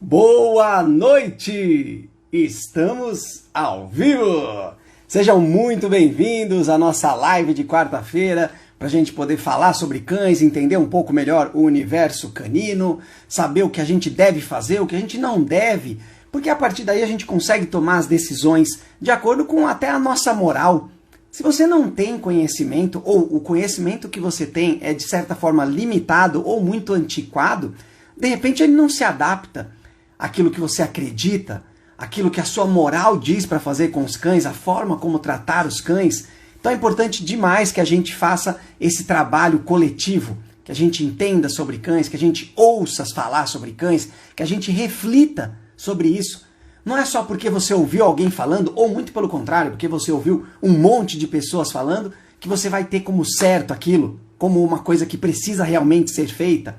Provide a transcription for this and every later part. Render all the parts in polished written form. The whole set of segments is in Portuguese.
Boa noite! Estamos ao vivo! Sejam muito bem-vindos à nossa live de quarta-feira para a gente poder falar sobre cães, entender um pouco melhor o universo canino, saber o que a gente deve fazer, o que a gente não deve, porque a partir daí a gente consegue tomar as decisões de acordo com até a nossa moral. Se você não tem conhecimento, ou o conhecimento que você tem é de certa forma limitado ou muito antiquado, de repente ele não se adapta àquilo que você acredita, aquilo que a sua moral diz para fazer com os cães, a forma como tratar os cães. Então é importante demais que a gente faça esse trabalho coletivo, que a gente entenda sobre cães, que a gente ouça falar sobre cães, que a gente reflita sobre isso. Não é só porque você ouviu alguém falando, ou muito pelo contrário, porque você ouviu um monte de pessoas falando, que você vai ter como certo aquilo, como uma coisa que precisa realmente ser feita.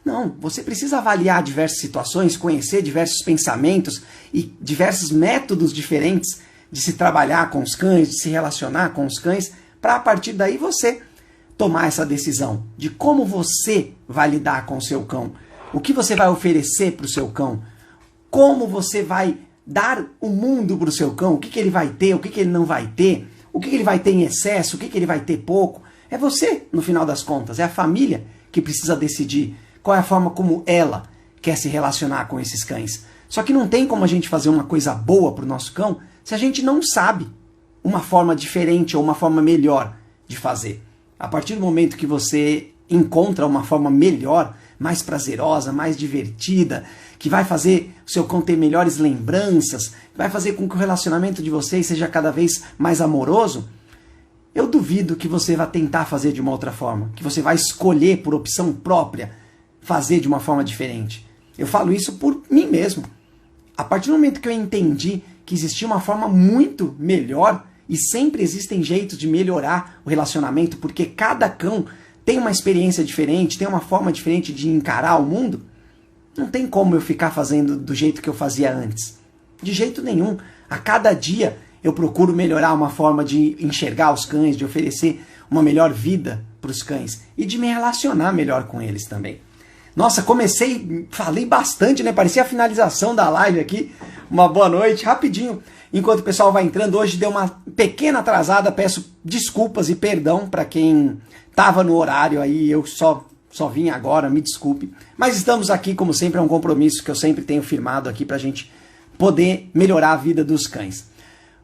Não, você precisa avaliar diversas situações, conhecer diversos pensamentos e diversos métodos diferentes de se trabalhar com os cães, de se relacionar com os cães, para a partir daí você tomar essa decisão de como você vai lidar com o seu cão, o que você vai oferecer para o seu cão, como você vai dar o mundo para o seu cão, o que ele vai ter, o que ele não vai ter, o que ele vai ter em excesso, o que ele vai ter pouco. É você, no final das contas, é a família que precisa decidir qual é a forma como ela quer se relacionar com esses cães. Só que não tem como a gente fazer uma coisa boa para o nosso cão se a gente não sabe uma forma diferente ou uma forma melhor de fazer. A partir do momento que você encontra uma forma melhor, mais prazerosa, mais divertida, que vai fazer o seu cão ter melhores lembranças, vai fazer com que o relacionamento de vocês seja cada vez mais amoroso, eu duvido que você vai tentar fazer de uma outra forma, que você vai escolher por opção própria fazer de uma forma diferente. Eu falo isso por mim mesmo. A partir do momento que eu entendi que existia uma forma muito melhor, e sempre existem jeitos de melhorar o relacionamento, porque cada cão tem uma experiência diferente, tem uma forma diferente de encarar o mundo, não tem como eu ficar fazendo do jeito que eu fazia antes. De jeito nenhum. A cada dia eu procuro melhorar uma forma de enxergar os cães, de oferecer uma melhor vida para os cães e de me relacionar melhor com eles também. Nossa, falei bastante, né? Parecia a finalização da live aqui. Uma boa noite, rapidinho. Enquanto o pessoal vai entrando, hoje deu uma pequena atrasada, peço desculpas e perdão para quem estava no horário aí, eu só vim agora, me desculpe. Mas estamos aqui, como sempre, é um compromisso que eu sempre tenho firmado aqui para a gente poder melhorar a vida dos cães.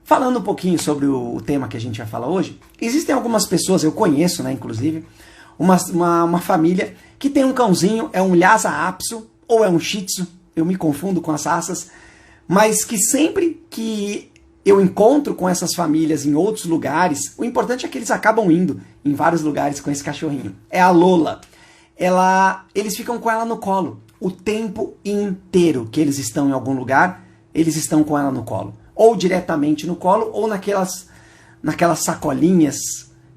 Falando um pouquinho sobre o tema que a gente vai falar hoje, existem algumas pessoas, eu conheço, né, inclusive, uma família que tem um cãozinho, é um Lhasa Apso ou é um Shih Tzu, eu me confundo com as raças, mas que sempre que eu encontro com essas famílias em outros lugares, o importante é que eles acabam indo em vários lugares com esse cachorrinho. É a Lola. Eles ficam com ela no colo o tempo inteiro que eles estão em algum lugar, eles estão com ela no colo. Ou diretamente no colo, ou naquelas sacolinhas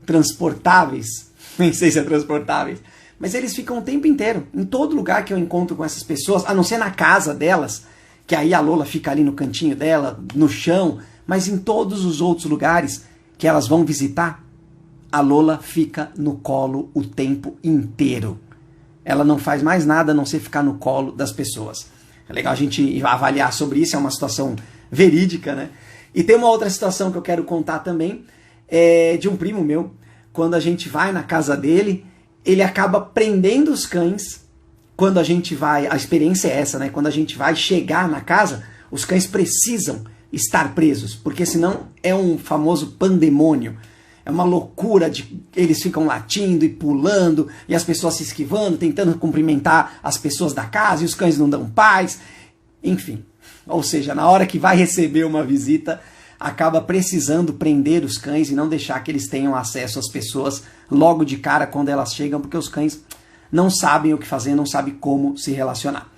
transportáveis. Nem sei se é transportáveis. Mas eles ficam o tempo inteiro, em todo lugar que eu encontro com essas pessoas, a não ser na casa delas, que aí a Lola fica ali no cantinho dela, no chão, mas em todos os outros lugares que elas vão visitar, a Lola fica no colo o tempo inteiro. Ela não faz mais nada a não ser ficar no colo das pessoas. É legal a gente avaliar sobre isso, é uma situação verídica, né? E tem uma outra situação que eu quero contar também, de um primo meu. Quando a gente vai na casa dele, ele acaba prendendo os cães. Quando a gente vai, a experiência é essa, né? Quando a gente vai chegar na casa, os cães precisam estar presos, porque senão é um famoso pandemônio. É uma loucura, eles ficam latindo e pulando, e as pessoas se esquivando, tentando cumprimentar as pessoas da casa, e os cães não dão paz. Enfim, ou seja, na hora que vai receber uma visita, acaba precisando prender os cães e não deixar que eles tenham acesso às pessoas logo de cara quando elas chegam, porque os cães não sabem o que fazer, não sabem como se relacionar.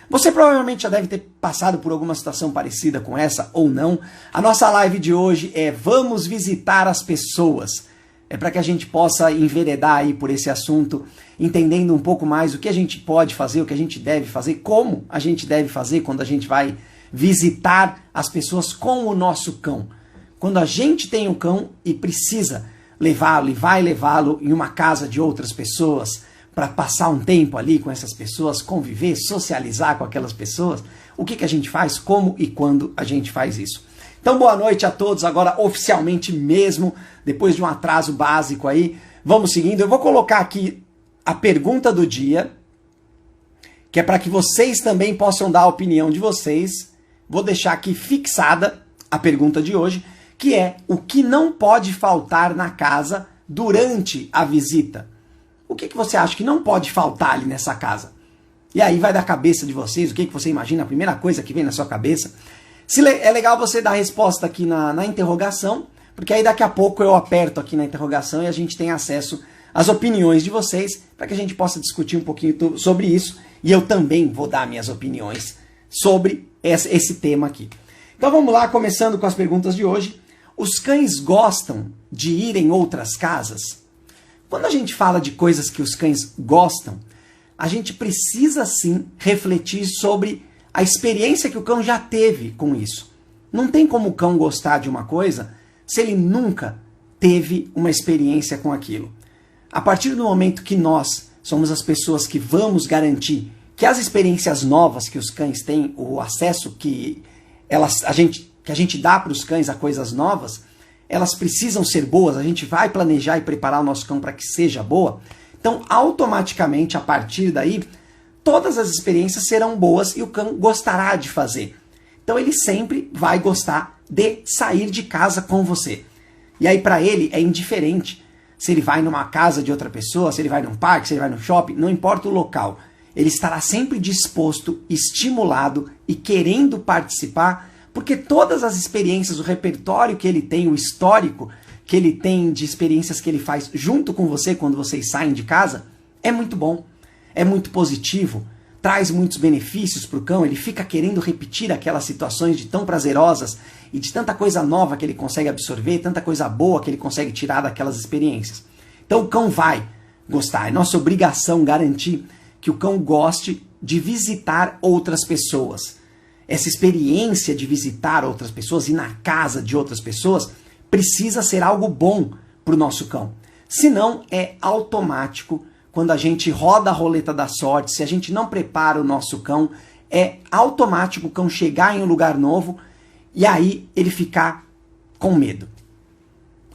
Você provavelmente já deve ter passado por alguma situação parecida com essa, ou não. A nossa live de hoje é Vamos Visitar as Pessoas. É para que a gente possa enveredar aí por esse assunto, entendendo um pouco mais o que a gente pode fazer, o que a gente deve fazer, como a gente deve fazer quando a gente vai visitar as pessoas com o nosso cão. Quando a gente tem um cão e precisa levá-lo e vai levá-lo em uma casa de outras pessoas, para passar um tempo ali com essas pessoas, conviver, socializar com aquelas pessoas, o que a gente faz, como e quando a gente faz isso. Então, boa noite a todos, agora oficialmente mesmo, depois de um atraso básico aí, vamos seguindo. Eu vou colocar aqui a pergunta do dia, que é para que vocês também possam dar a opinião de vocês. Vou deixar aqui fixada a pergunta de hoje, que é: o que não pode faltar na casa durante a visita? O que você acha que não pode faltar ali nessa casa? E aí vai da cabeça de vocês, o que você imagina, a primeira coisa que vem na sua cabeça. É legal você dar a resposta aqui na interrogação, porque aí daqui a pouco eu aperto aqui na interrogação e a gente tem acesso às opiniões de vocês, para que a gente possa discutir um pouquinho sobre isso, e eu também vou dar minhas opiniões sobre esse tema aqui. Então vamos lá, começando com as perguntas de hoje. Os cães gostam de ir em outras casas? Quando a gente fala de coisas que os cães gostam, a gente precisa sim refletir sobre a experiência que o cão já teve com isso. Não tem como o cão gostar de uma coisa se ele nunca teve uma experiência com aquilo. A partir do momento que nós somos as pessoas que vamos garantir que as experiências novas que os cães têm, o acesso que a gente dá para os cães a coisas novas, elas precisam ser boas, a gente vai planejar e preparar o nosso cão para que seja boa. Então, automaticamente, a partir daí, todas as experiências serão boas e o cão gostará de fazer. Então, ele sempre vai gostar de sair de casa com você. E aí, para ele, é indiferente se ele vai numa casa de outra pessoa, se ele vai num parque, se ele vai no shopping, não importa o local. Ele estará sempre disposto, estimulado e querendo participar, porque todas as experiências, o repertório que ele tem, o histórico que ele tem de experiências que ele faz junto com você quando vocês saem de casa, é muito bom, é muito positivo, traz muitos benefícios para o cão, ele fica querendo repetir aquelas situações de tão prazerosas e de tanta coisa nova que ele consegue absorver, tanta coisa boa que ele consegue tirar daquelas experiências. Então o cão vai gostar, é nossa obrigação garantir que o cão goste de visitar outras pessoas. Essa experiência de visitar outras pessoas, ir na casa de outras pessoas, precisa ser algo bom para o nosso cão. Senão, é automático, quando a gente roda a roleta da sorte, se a gente não prepara o nosso cão, é automático o cão chegar em um lugar novo e aí ele ficar com medo.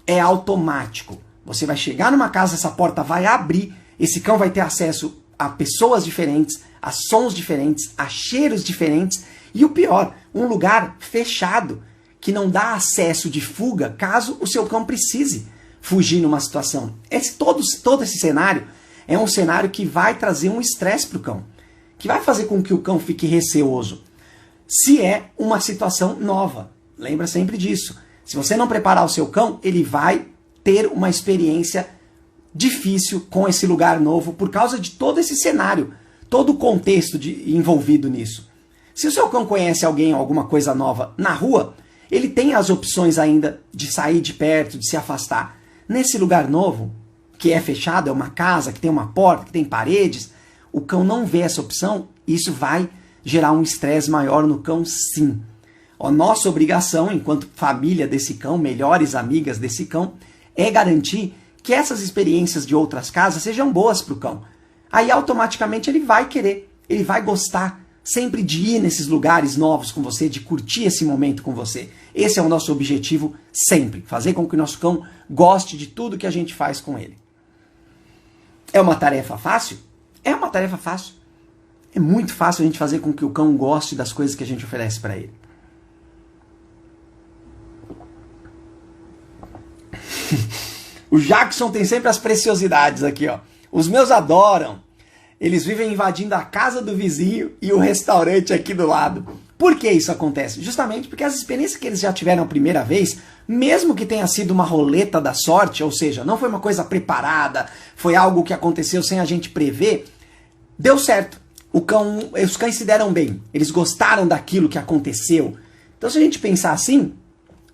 É automático. Você vai chegar numa casa, essa porta vai abrir, esse cão vai ter acesso a pessoas diferentes, a sons diferentes, a cheiros diferentes, e o pior, um lugar fechado, que não dá acesso de fuga caso o seu cão precise fugir numa situação. Todo esse cenário é um cenário que vai trazer um estresse para o cão, que vai fazer com que o cão fique receoso. Se é uma situação nova, lembra sempre disso. Se você não preparar o seu cão, ele vai ter uma experiência difícil com esse lugar novo por causa de todo esse cenário, todo o contexto envolvido nisso. Se o seu cão conhece alguém ou alguma coisa nova na rua, ele tem as opções ainda de sair de perto, de se afastar. Nesse lugar novo, que é fechado, é uma casa, que tem uma porta, que tem paredes, o cão não vê essa opção, isso vai gerar um estresse maior no cão, sim. A nossa obrigação, enquanto família desse cão, melhores amigas desse cão, é garantir que essas experiências de outras casas sejam boas para o cão. Aí automaticamente ele vai querer, ele vai gostar sempre de ir nesses lugares novos com você, de curtir esse momento com você. Esse é o nosso objetivo sempre, fazer com que o nosso cão goste de tudo que a gente faz com ele. É uma tarefa fácil? É uma tarefa fácil. É muito fácil a gente fazer com que o cão goste das coisas que a gente oferece para ele. O Jackson tem sempre as preciosidades aqui, ó. Os meus adoram. Eles vivem invadindo a casa do vizinho e o restaurante aqui do lado. Por que isso acontece? Justamente porque as experiências que eles já tiveram a primeira vez, mesmo que tenha sido uma roleta da sorte, ou seja, não foi uma coisa preparada, foi algo que aconteceu sem a gente prever, deu certo. Os cães se deram bem. Eles gostaram daquilo que aconteceu. Então, se a gente pensar assim,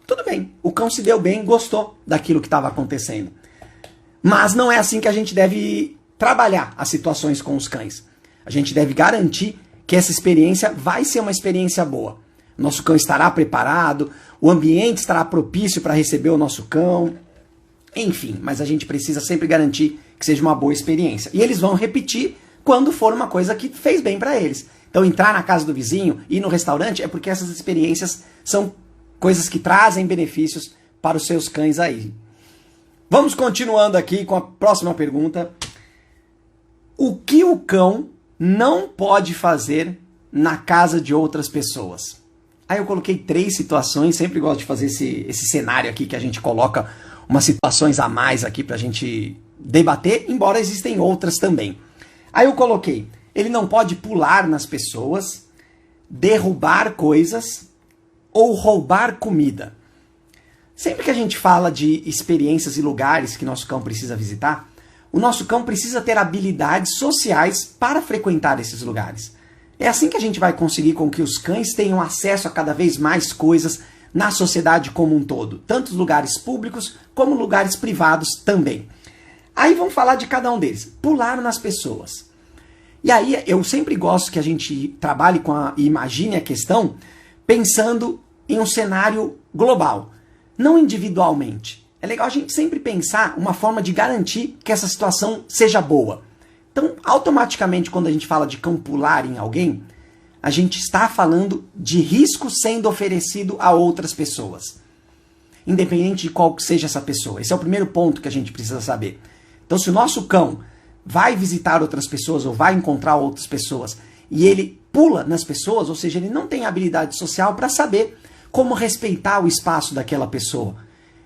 tudo bem. O cão se deu bem, gostou daquilo que estava acontecendo. Mas não é assim que a gente deve trabalhar as situações com os cães. A gente deve garantir que essa experiência vai ser uma experiência boa. Nosso cão estará preparado, o ambiente estará propício para receber o nosso cão, Enfim, mas a gente precisa sempre garantir que seja uma boa experiência. E eles vão repetir quando for uma coisa que fez bem para eles. Então, entrar na casa do vizinho, ir no restaurante, é porque essas experiências são coisas que trazem benefícios para os seus cães aí. Vamos continuando aqui com a próxima pergunta. O que o cão não pode fazer na casa de outras pessoas? Aí eu coloquei 3 situações, sempre gosto de fazer esse cenário aqui que a gente coloca umas situações a mais aqui pra gente debater, embora existem outras também. Aí eu coloquei, ele não pode pular nas pessoas, derrubar coisas ou roubar comida. Sempre que a gente fala de experiências e lugares que nosso cão precisa visitar, o nosso cão precisa ter habilidades sociais para frequentar esses lugares. É assim que a gente vai conseguir com que os cães tenham acesso a cada vez mais coisas na sociedade como um todo, tanto lugares públicos como lugares privados também. Aí vamos falar de cada um deles. Pular nas pessoas. E aí eu sempre gosto que a gente trabalhe e imagine a questão pensando em um cenário global, não individualmente. É legal a gente sempre pensar uma forma de garantir que essa situação seja boa. Então, automaticamente, quando a gente fala de cão pular em alguém, a gente está falando de risco sendo oferecido a outras pessoas. Independente de qual seja essa pessoa. Esse é o primeiro ponto que a gente precisa saber. Então, se o nosso cão vai visitar outras pessoas ou vai encontrar outras pessoas e ele pula nas pessoas, ou seja, ele não tem habilidade social para saber como respeitar o espaço daquela pessoa.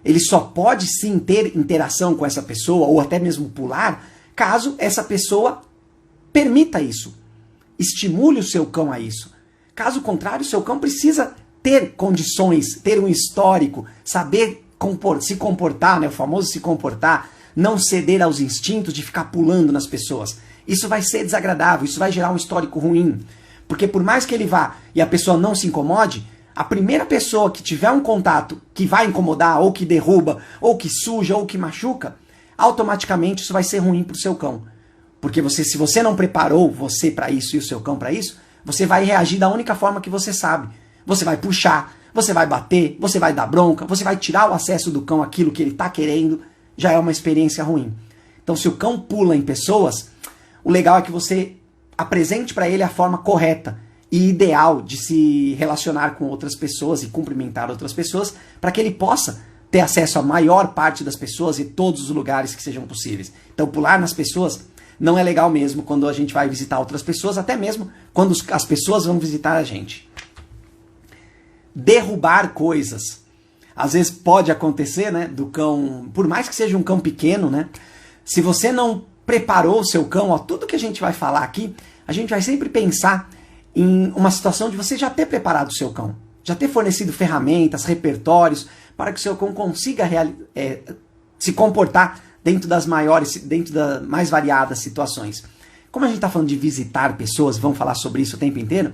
Ele só pode sim ter interação com essa pessoa ou até mesmo pular caso essa pessoa permita isso, estimule o seu cão a isso. Caso contrário, o seu cão precisa ter condições, ter um histórico, saber se comportar, né, o famoso se comportar, não ceder aos instintos de ficar pulando nas pessoas. Isso vai ser desagradável, isso vai gerar um histórico ruim. Porque por mais que ele vá e a pessoa não se incomode, a primeira pessoa que tiver um contato que vai incomodar, ou que derruba, ou que suja, ou que machuca, automaticamente isso vai ser ruim para o seu cão. Porque se você não preparou você para isso e o seu cão para isso, você vai reagir da única forma que você sabe. Você vai puxar, você vai bater, você vai dar bronca, você vai tirar o acesso do cão àquilo que ele está querendo, já é uma experiência ruim. Então, se o cão pula em pessoas, o legal é que você apresente para ele a forma correta e ideal de se relacionar com outras pessoas e cumprimentar outras pessoas, para que ele possa ter acesso à maior parte das pessoas e todos os lugares que sejam possíveis. Então, pular nas pessoas não é legal mesmo quando a gente vai visitar outras pessoas, até mesmo quando as pessoas vão visitar a gente. Derrubar coisas. Às vezes pode acontecer, né, do cão, por mais que seja um cão pequeno, né, se você não preparou o seu cão, ó, tudo que a gente vai falar aqui, a gente vai sempre pensar em uma situação de você já ter preparado o seu cão, já ter fornecido ferramentas, repertórios, para que o seu cão consiga se comportar dentro das mais variadas situações. Como a gente está falando de visitar pessoas, vamos falar sobre isso o tempo inteiro,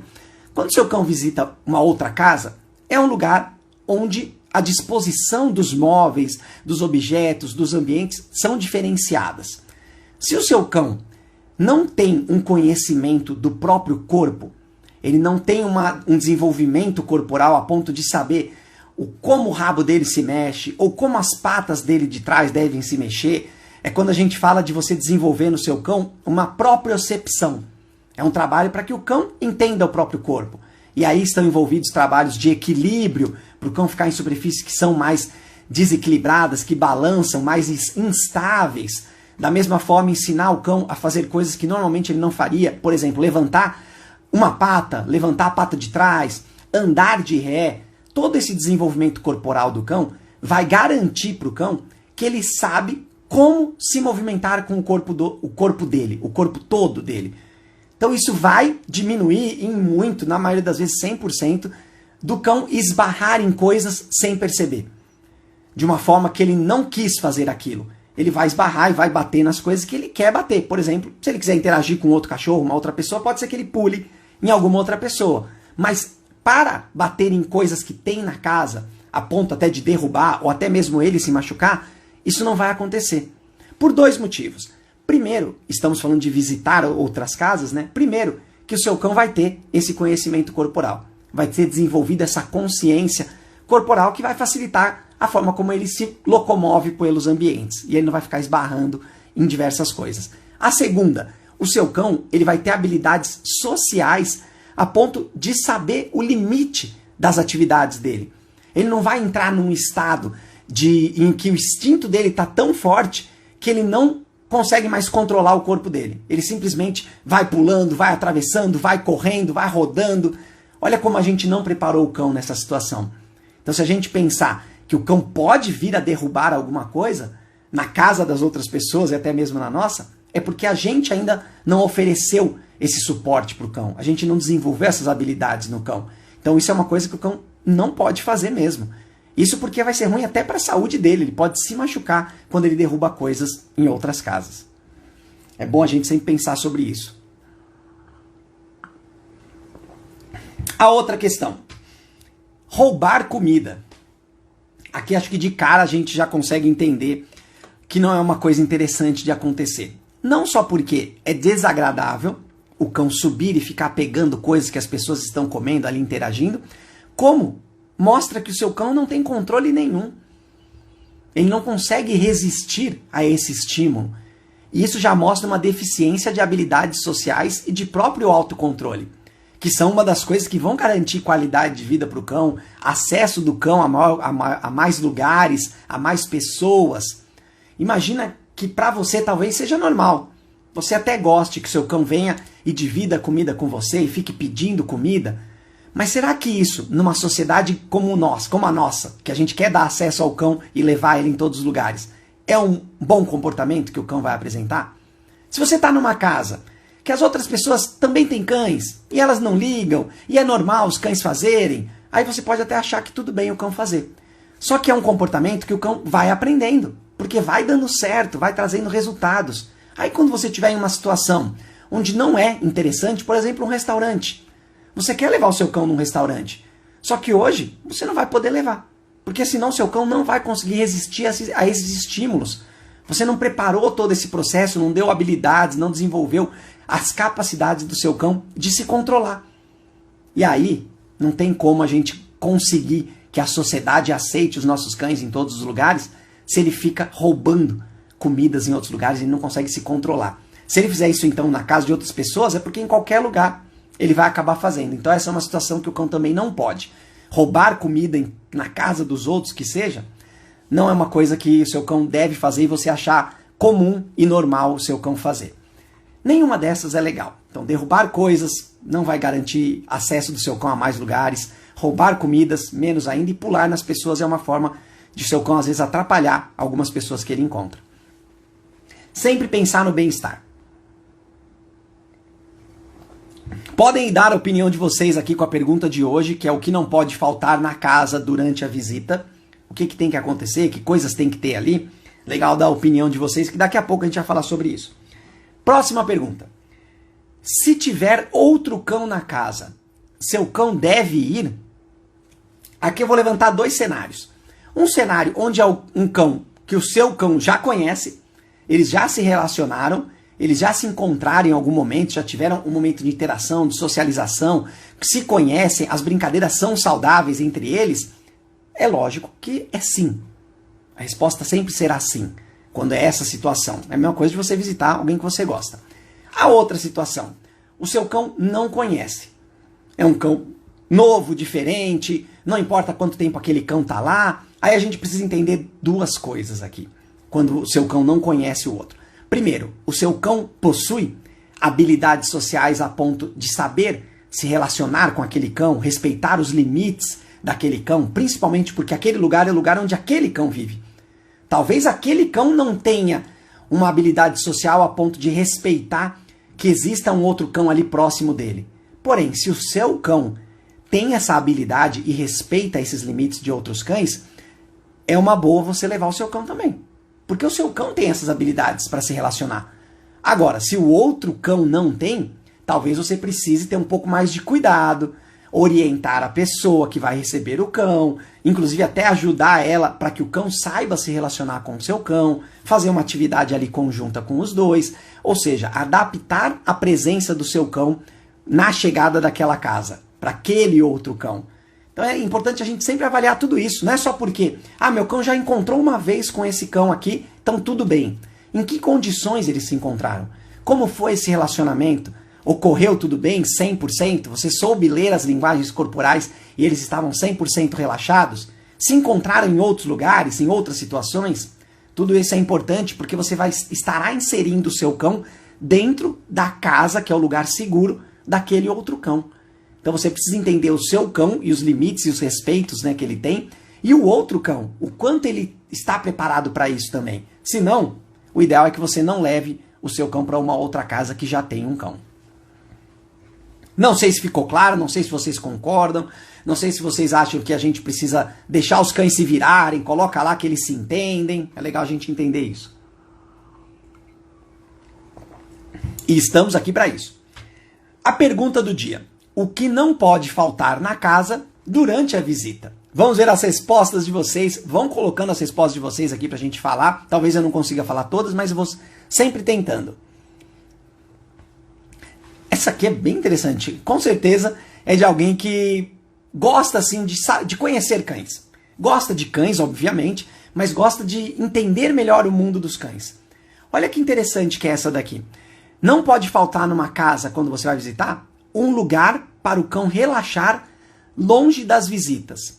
quando o seu cão visita uma outra casa, é um lugar onde a disposição dos móveis, dos objetos, dos ambientes são diferenciadas. Se o seu cão não tem um conhecimento do próprio corpo, ele não tem um desenvolvimento corporal a ponto de saber como o rabo dele se mexe, ou como as patas dele de trás devem se mexer, é quando a gente fala de você desenvolver no seu cão uma propriocepção. É um trabalho para que o cão entenda o próprio corpo. E aí estão envolvidos trabalhos de equilíbrio, para o cão ficar em superfícies que são mais desequilibradas, que balançam, mais instáveis. Da mesma forma, ensinar o cão a fazer coisas que normalmente ele não faria. Por exemplo, levantar uma pata, levantar a pata de trás, andar de ré. Todo esse desenvolvimento corporal do cão vai garantir para o cão que ele sabe como se movimentar com o corpo dele, o corpo todo dele. Então isso vai diminuir em muito, na maioria das vezes 100%, do cão esbarrar em coisas sem perceber. De uma forma que ele não quis fazer aquilo. Ele vai esbarrar e vai bater nas coisas que ele quer bater. Por exemplo, se ele quiser interagir com outro cachorro, uma outra pessoa, pode ser que ele pule em alguma outra pessoa. Mas para bater em coisas que tem na casa, a ponto até de derrubar ou até mesmo ele se machucar, isso não vai acontecer. Por 2 motivos. Primeiro, estamos falando de visitar outras casas, né? Primeiro, que o seu cão vai ter esse conhecimento corporal. Vai ter desenvolvido essa consciência corporal que vai facilitar a forma como ele se locomove pelos ambientes. E ele não vai ficar esbarrando em diversas coisas. A segunda, o seu cão ele vai ter habilidades sociais a ponto de saber o limite das atividades dele. Ele não vai entrar num estado em que o instinto dele está tão forte que ele não consegue mais controlar o corpo dele. Ele simplesmente vai pulando, vai atravessando, vai correndo, vai rodando. Olha como a gente não preparou o cão nessa situação. Então, se a gente pensar que o cão pode vir a derrubar alguma coisa na casa das outras pessoas e até mesmo na nossa, é porque a gente ainda não ofereceu esse suporte para o cão. A gente não desenvolveu essas habilidades no cão. Então, isso é uma coisa que o cão não pode fazer mesmo. Isso porque vai ser ruim até para a saúde dele. Ele pode se machucar quando ele derruba coisas em outras casas. É bom a gente sempre pensar sobre isso. A outra questão. Roubar comida. Aqui acho que de cara a gente já consegue entender que não é uma coisa interessante de acontecer. Não só porque é desagradável o cão subir e ficar pegando coisas que as pessoas estão comendo ali, interagindo, como mostra que o seu cão não tem controle nenhum. Ele não consegue resistir a esse estímulo. E isso já mostra uma deficiência de habilidades sociais e de próprio autocontrole, que são uma das coisas que vão garantir qualidade de vida para o cão, acesso do cão a mais lugares, a mais pessoas. Imagina que para você talvez seja normal. Você até goste que seu cão venha e divida comida com você e fique pedindo comida. Mas será que isso, numa sociedade como a nossa, que a gente quer dar acesso ao cão e levar ele em todos os lugares, é um bom comportamento que o cão vai apresentar? Se você está numa casa que as outras pessoas também têm cães e elas não ligam e é normal os cães fazerem, aí você pode até achar que tudo bem o cão fazer. Só que é um comportamento que o cão vai aprendendo, porque vai dando certo, vai trazendo resultados. Aí quando você estiver em uma situação onde não é interessante, por exemplo, um restaurante, você quer levar o seu cão num restaurante, só que hoje você não vai poder levar, porque senão seu cão não vai conseguir resistir a esses estímulos. Você não preparou todo esse processo, não deu habilidades, não desenvolveu as capacidades do seu cão de se controlar. E aí não tem como a gente conseguir que a sociedade aceite os nossos cães em todos os lugares se ele fica roubando comidas em outros lugares e não consegue se controlar. Se ele fizer isso então na casa de outras pessoas, é porque em qualquer lugar ele vai acabar fazendo. Então essa é uma situação que o cão também não pode. Roubar comida na casa dos outros, que seja, não é uma coisa que o seu cão deve fazer e você achar comum e normal o seu cão fazer. Nenhuma dessas é legal. Então derrubar coisas não vai garantir acesso do seu cão a mais lugares. Roubar comidas, menos ainda. E pular nas pessoas é uma forma de seu cão às vezes atrapalhar algumas pessoas que ele encontra. Sempre pensar no bem-estar. Podem dar a opinião de vocês aqui com a pergunta de hoje, que é o que não pode faltar na casa durante a visita. O que tem que acontecer, que coisas tem que ter ali. Legal dar a opinião de vocês, que daqui a pouco a gente vai falar sobre isso. Próxima pergunta. Se tiver outro cão na casa, seu cão deve ir? Aqui eu vou levantar dois cenários. Um cenário onde é um cão que o seu cão já conhece, eles já se relacionaram, eles já se encontraram em algum momento, já tiveram um momento de interação, de socialização, se conhecem, as brincadeiras são saudáveis entre eles. É lógico que é sim. A resposta sempre será sim, quando é essa situação. É a mesma coisa de você visitar alguém que você gosta. A outra situação, o seu cão não conhece. É um cão novo, diferente, não importa quanto tempo aquele cão está lá. Aí a gente precisa entender duas coisas aqui, quando o seu cão não conhece o outro. Primeiro, o seu cão possui habilidades sociais a ponto de saber se relacionar com aquele cão, respeitar os limites daquele cão, principalmente porque aquele lugar é o lugar onde aquele cão vive. Talvez aquele cão não tenha uma habilidade social a ponto de respeitar que exista um outro cão ali próximo dele. Porém, se o seu cão tem essa habilidade e respeita esses limites de outros cães, é uma boa você levar o seu cão também. Porque o seu cão tem essas habilidades para se relacionar. Agora, se o outro cão não tem, talvez você precise ter um pouco mais de cuidado, orientar a pessoa que vai receber o cão, inclusive até ajudar ela para que o cão saiba se relacionar com o seu cão, fazer uma atividade ali conjunta com os dois, ou seja, adaptar a presença do seu cão na chegada daquela casa, para aquele outro cão. Então é importante a gente sempre avaliar tudo isso. Não é só porque, meu cão já encontrou uma vez com esse cão aqui, então tudo bem. Em que condições eles se encontraram? Como foi esse relacionamento? Ocorreu tudo bem, 100%? Você soube ler as linguagens corporais e eles estavam 100% relaxados? Se encontraram em outros lugares, em outras situações? Tudo isso é importante porque você estará inserindo o seu cão dentro da casa, que é o lugar seguro daquele outro cão. Então você precisa entender o seu cão e os limites e os respeitos, né, que ele tem, e o outro cão, o quanto ele está preparado para isso também. Se não, o ideal é que você não leve o seu cão para uma outra casa que já tem um cão. Não sei se ficou claro, não sei se vocês concordam, não sei se vocês acham que a gente precisa deixar os cães se virarem, coloca lá que eles se entendem. É legal a gente entender isso. E estamos aqui para isso. A pergunta do dia: o que não pode faltar na casa durante a visita? Vamos ver as respostas de vocês. Vão colocando as respostas de vocês aqui para a gente falar. Talvez eu não consiga falar todas, mas eu vou sempre tentando. Essa aqui é bem interessante. Com certeza é de alguém que gosta assim de conhecer cães. Gosta de cães, obviamente, mas gosta de entender melhor o mundo dos cães. Olha que interessante que é essa daqui. Não pode faltar numa casa, quando você vai visitar, um lugar para o cão relaxar longe das visitas.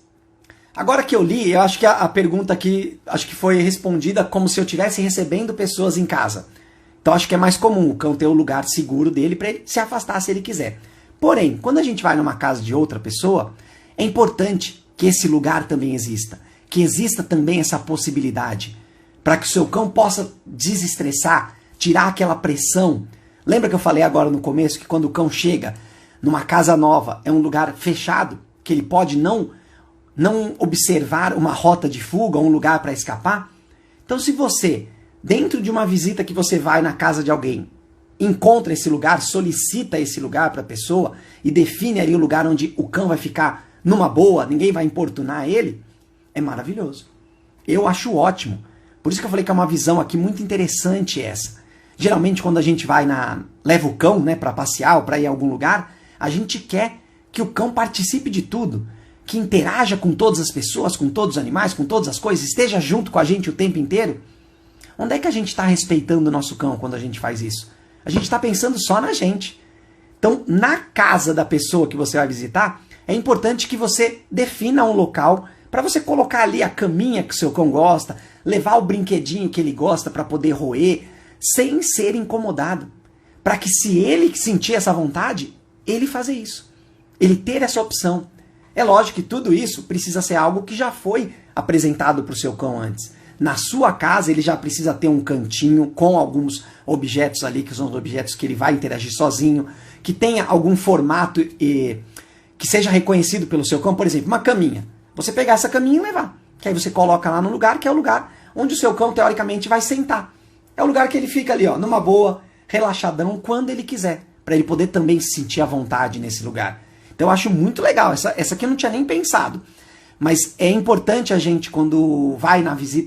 Agora que eu li, eu acho que a pergunta aqui acho que foi respondida como se eu estivesse recebendo pessoas em casa. Então acho que é mais comum o cão ter o lugar seguro dele para ele se afastar se ele quiser. Porém, quando a gente vai numa casa de outra pessoa, é importante que esse lugar também exista. Que exista também essa possibilidade. Para que o seu cão possa desestressar, tirar aquela pressão. Lembra que eu falei agora no começo que quando o cão chega numa casa nova, é um lugar fechado, que ele pode não observar uma rota de fuga, um lugar para escapar? Então se você, dentro de uma visita que você vai na casa de alguém, encontra esse lugar, solicita esse lugar para a pessoa e define ali o lugar onde o cão vai ficar numa boa, ninguém vai importunar ele, é maravilhoso. Eu acho ótimo. Por isso que eu falei que é uma visão aqui muito interessante essa. Geralmente quando a gente leva o cão, né, para passear ou para ir a algum lugar, a gente quer que o cão participe de tudo, que interaja com todas as pessoas, com todos os animais, com todas as coisas, esteja junto com a gente o tempo inteiro. Onde é que a gente está respeitando o nosso cão quando a gente faz isso? A gente está pensando só na gente. Então, na casa da pessoa que você vai visitar, é importante que você defina um local para você colocar ali a caminha que o seu cão gosta, levar o brinquedinho que ele gosta para poder roer, sem ser incomodado. Para que se ele sentir essa vontade, ele fazer isso. Ele ter essa opção. É lógico que tudo isso precisa ser algo que já foi apresentado para o seu cão antes. Na sua casa, ele já precisa ter um cantinho com alguns objetos ali, que são os objetos que ele vai interagir sozinho, que tenha algum formato que seja reconhecido pelo seu cão. Por exemplo, uma caminha. Você pegar essa caminha e levar. Que aí você coloca lá no lugar, que é o lugar onde o seu cão, teoricamente, vai sentar. É o lugar que ele fica ali, ó, numa boa, relaxadão, quando ele quiser. Para ele poder também se sentir à vontade nesse lugar. Então eu acho muito legal. Essa aqui eu não tinha nem pensado. Mas é importante a gente, quando vai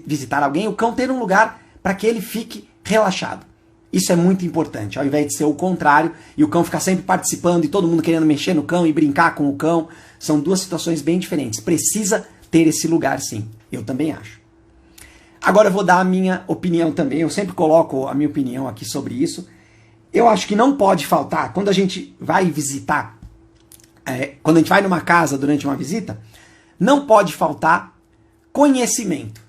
visitar alguém, o cão ter um lugar para que ele fique relaxado. Isso é muito importante, ao invés de ser o contrário, e o cão ficar sempre participando e todo mundo querendo mexer no cão e brincar com o cão. São duas situações bem diferentes. Precisa ter esse lugar, sim. Eu também acho. Agora eu vou dar a minha opinião também. Eu sempre coloco a minha opinião aqui sobre isso. Eu acho que não pode faltar, quando a gente vai visitar, quando a gente vai numa casa durante uma visita, não pode faltar conhecimento.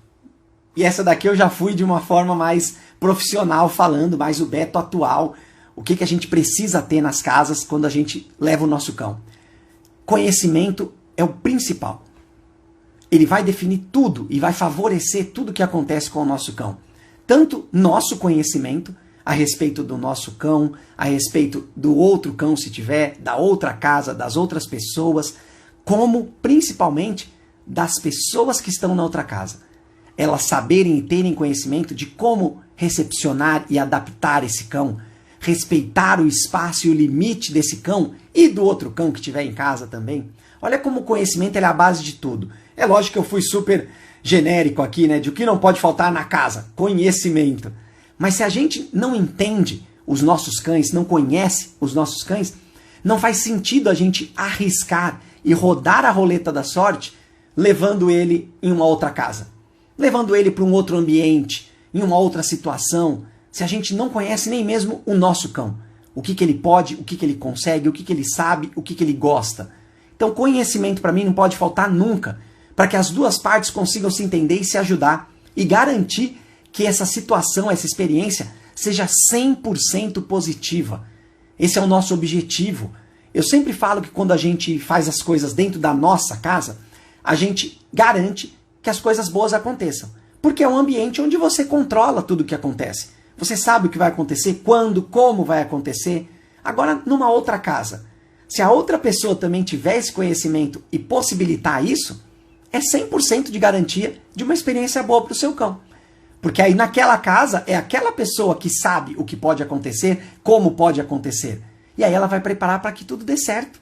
E essa daqui eu já fui de uma forma mais profissional falando, mais o Beto atual. O que a gente precisa ter nas casas quando a gente leva o nosso cão. Conhecimento é o principal. Ele vai definir tudo e vai favorecer tudo que acontece com o nosso cão. Tanto nosso conhecimento a respeito do nosso cão, a respeito do outro cão se tiver, da outra casa, das outras pessoas, como principalmente das pessoas que estão na outra casa. Elas saberem e terem conhecimento de como recepcionar e adaptar esse cão, respeitar o espaço e o limite desse cão e do outro cão que estiver em casa também. Olha como o conhecimento é a base de tudo. É lógico que eu fui super genérico aqui, né, de o que não pode faltar na casa, conhecimento. Mas se a gente não entende os nossos cães, não conhece os nossos cães, não faz sentido a gente arriscar e rodar a roleta da sorte, levando ele em uma outra casa, levando ele para um outro ambiente, em uma outra situação, se a gente não conhece nem mesmo o nosso cão? O que ele pode, o que ele consegue, o que ele sabe, o que ele gosta. Então, conhecimento para mim não pode faltar nunca, para que as duas partes consigam se entender e se ajudar e garantir que essa situação, essa experiência seja 100% positiva. Esse é o nosso objetivo. Eu sempre falo que quando a gente faz as coisas dentro da nossa casa, a gente garante que as coisas boas aconteçam. Porque é um ambiente onde você controla tudo o que acontece. Você sabe o que vai acontecer, quando, como vai acontecer. Agora, numa outra casa, se a outra pessoa também tiver esse conhecimento e possibilitar isso, é 100% de garantia de uma experiência boa para o seu cão. Porque aí naquela casa é aquela pessoa que sabe o que pode acontecer, como pode acontecer. E aí ela vai preparar para que tudo dê certo.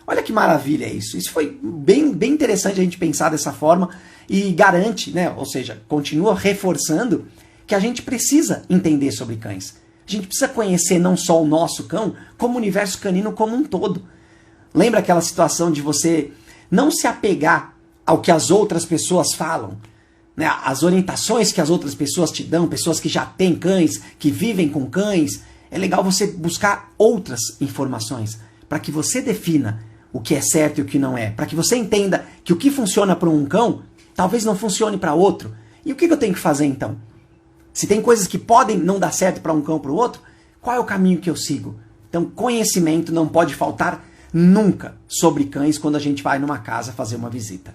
Olha que maravilha isso. Isso foi bem interessante a gente pensar dessa forma e garante, né? Ou seja, continua reforçando que a gente precisa entender sobre cães. A gente precisa conhecer não só o nosso cão, como o universo canino como um todo. Lembra aquela situação de você não se apegar ao que as outras pessoas falam, né? As orientações que as outras pessoas te dão, pessoas que já têm cães, que vivem com cães. É legal você buscar outras informações para que você defina o que é certo e o que não é. Para que você entenda que o que funciona para um cão talvez não funcione para outro. E o que eu tenho que fazer então? Se tem coisas que podem não dar certo para um cão ou para o outro, qual é o caminho que eu sigo? Então, conhecimento não pode faltar nunca sobre cães quando a gente vai numa casa fazer uma visita.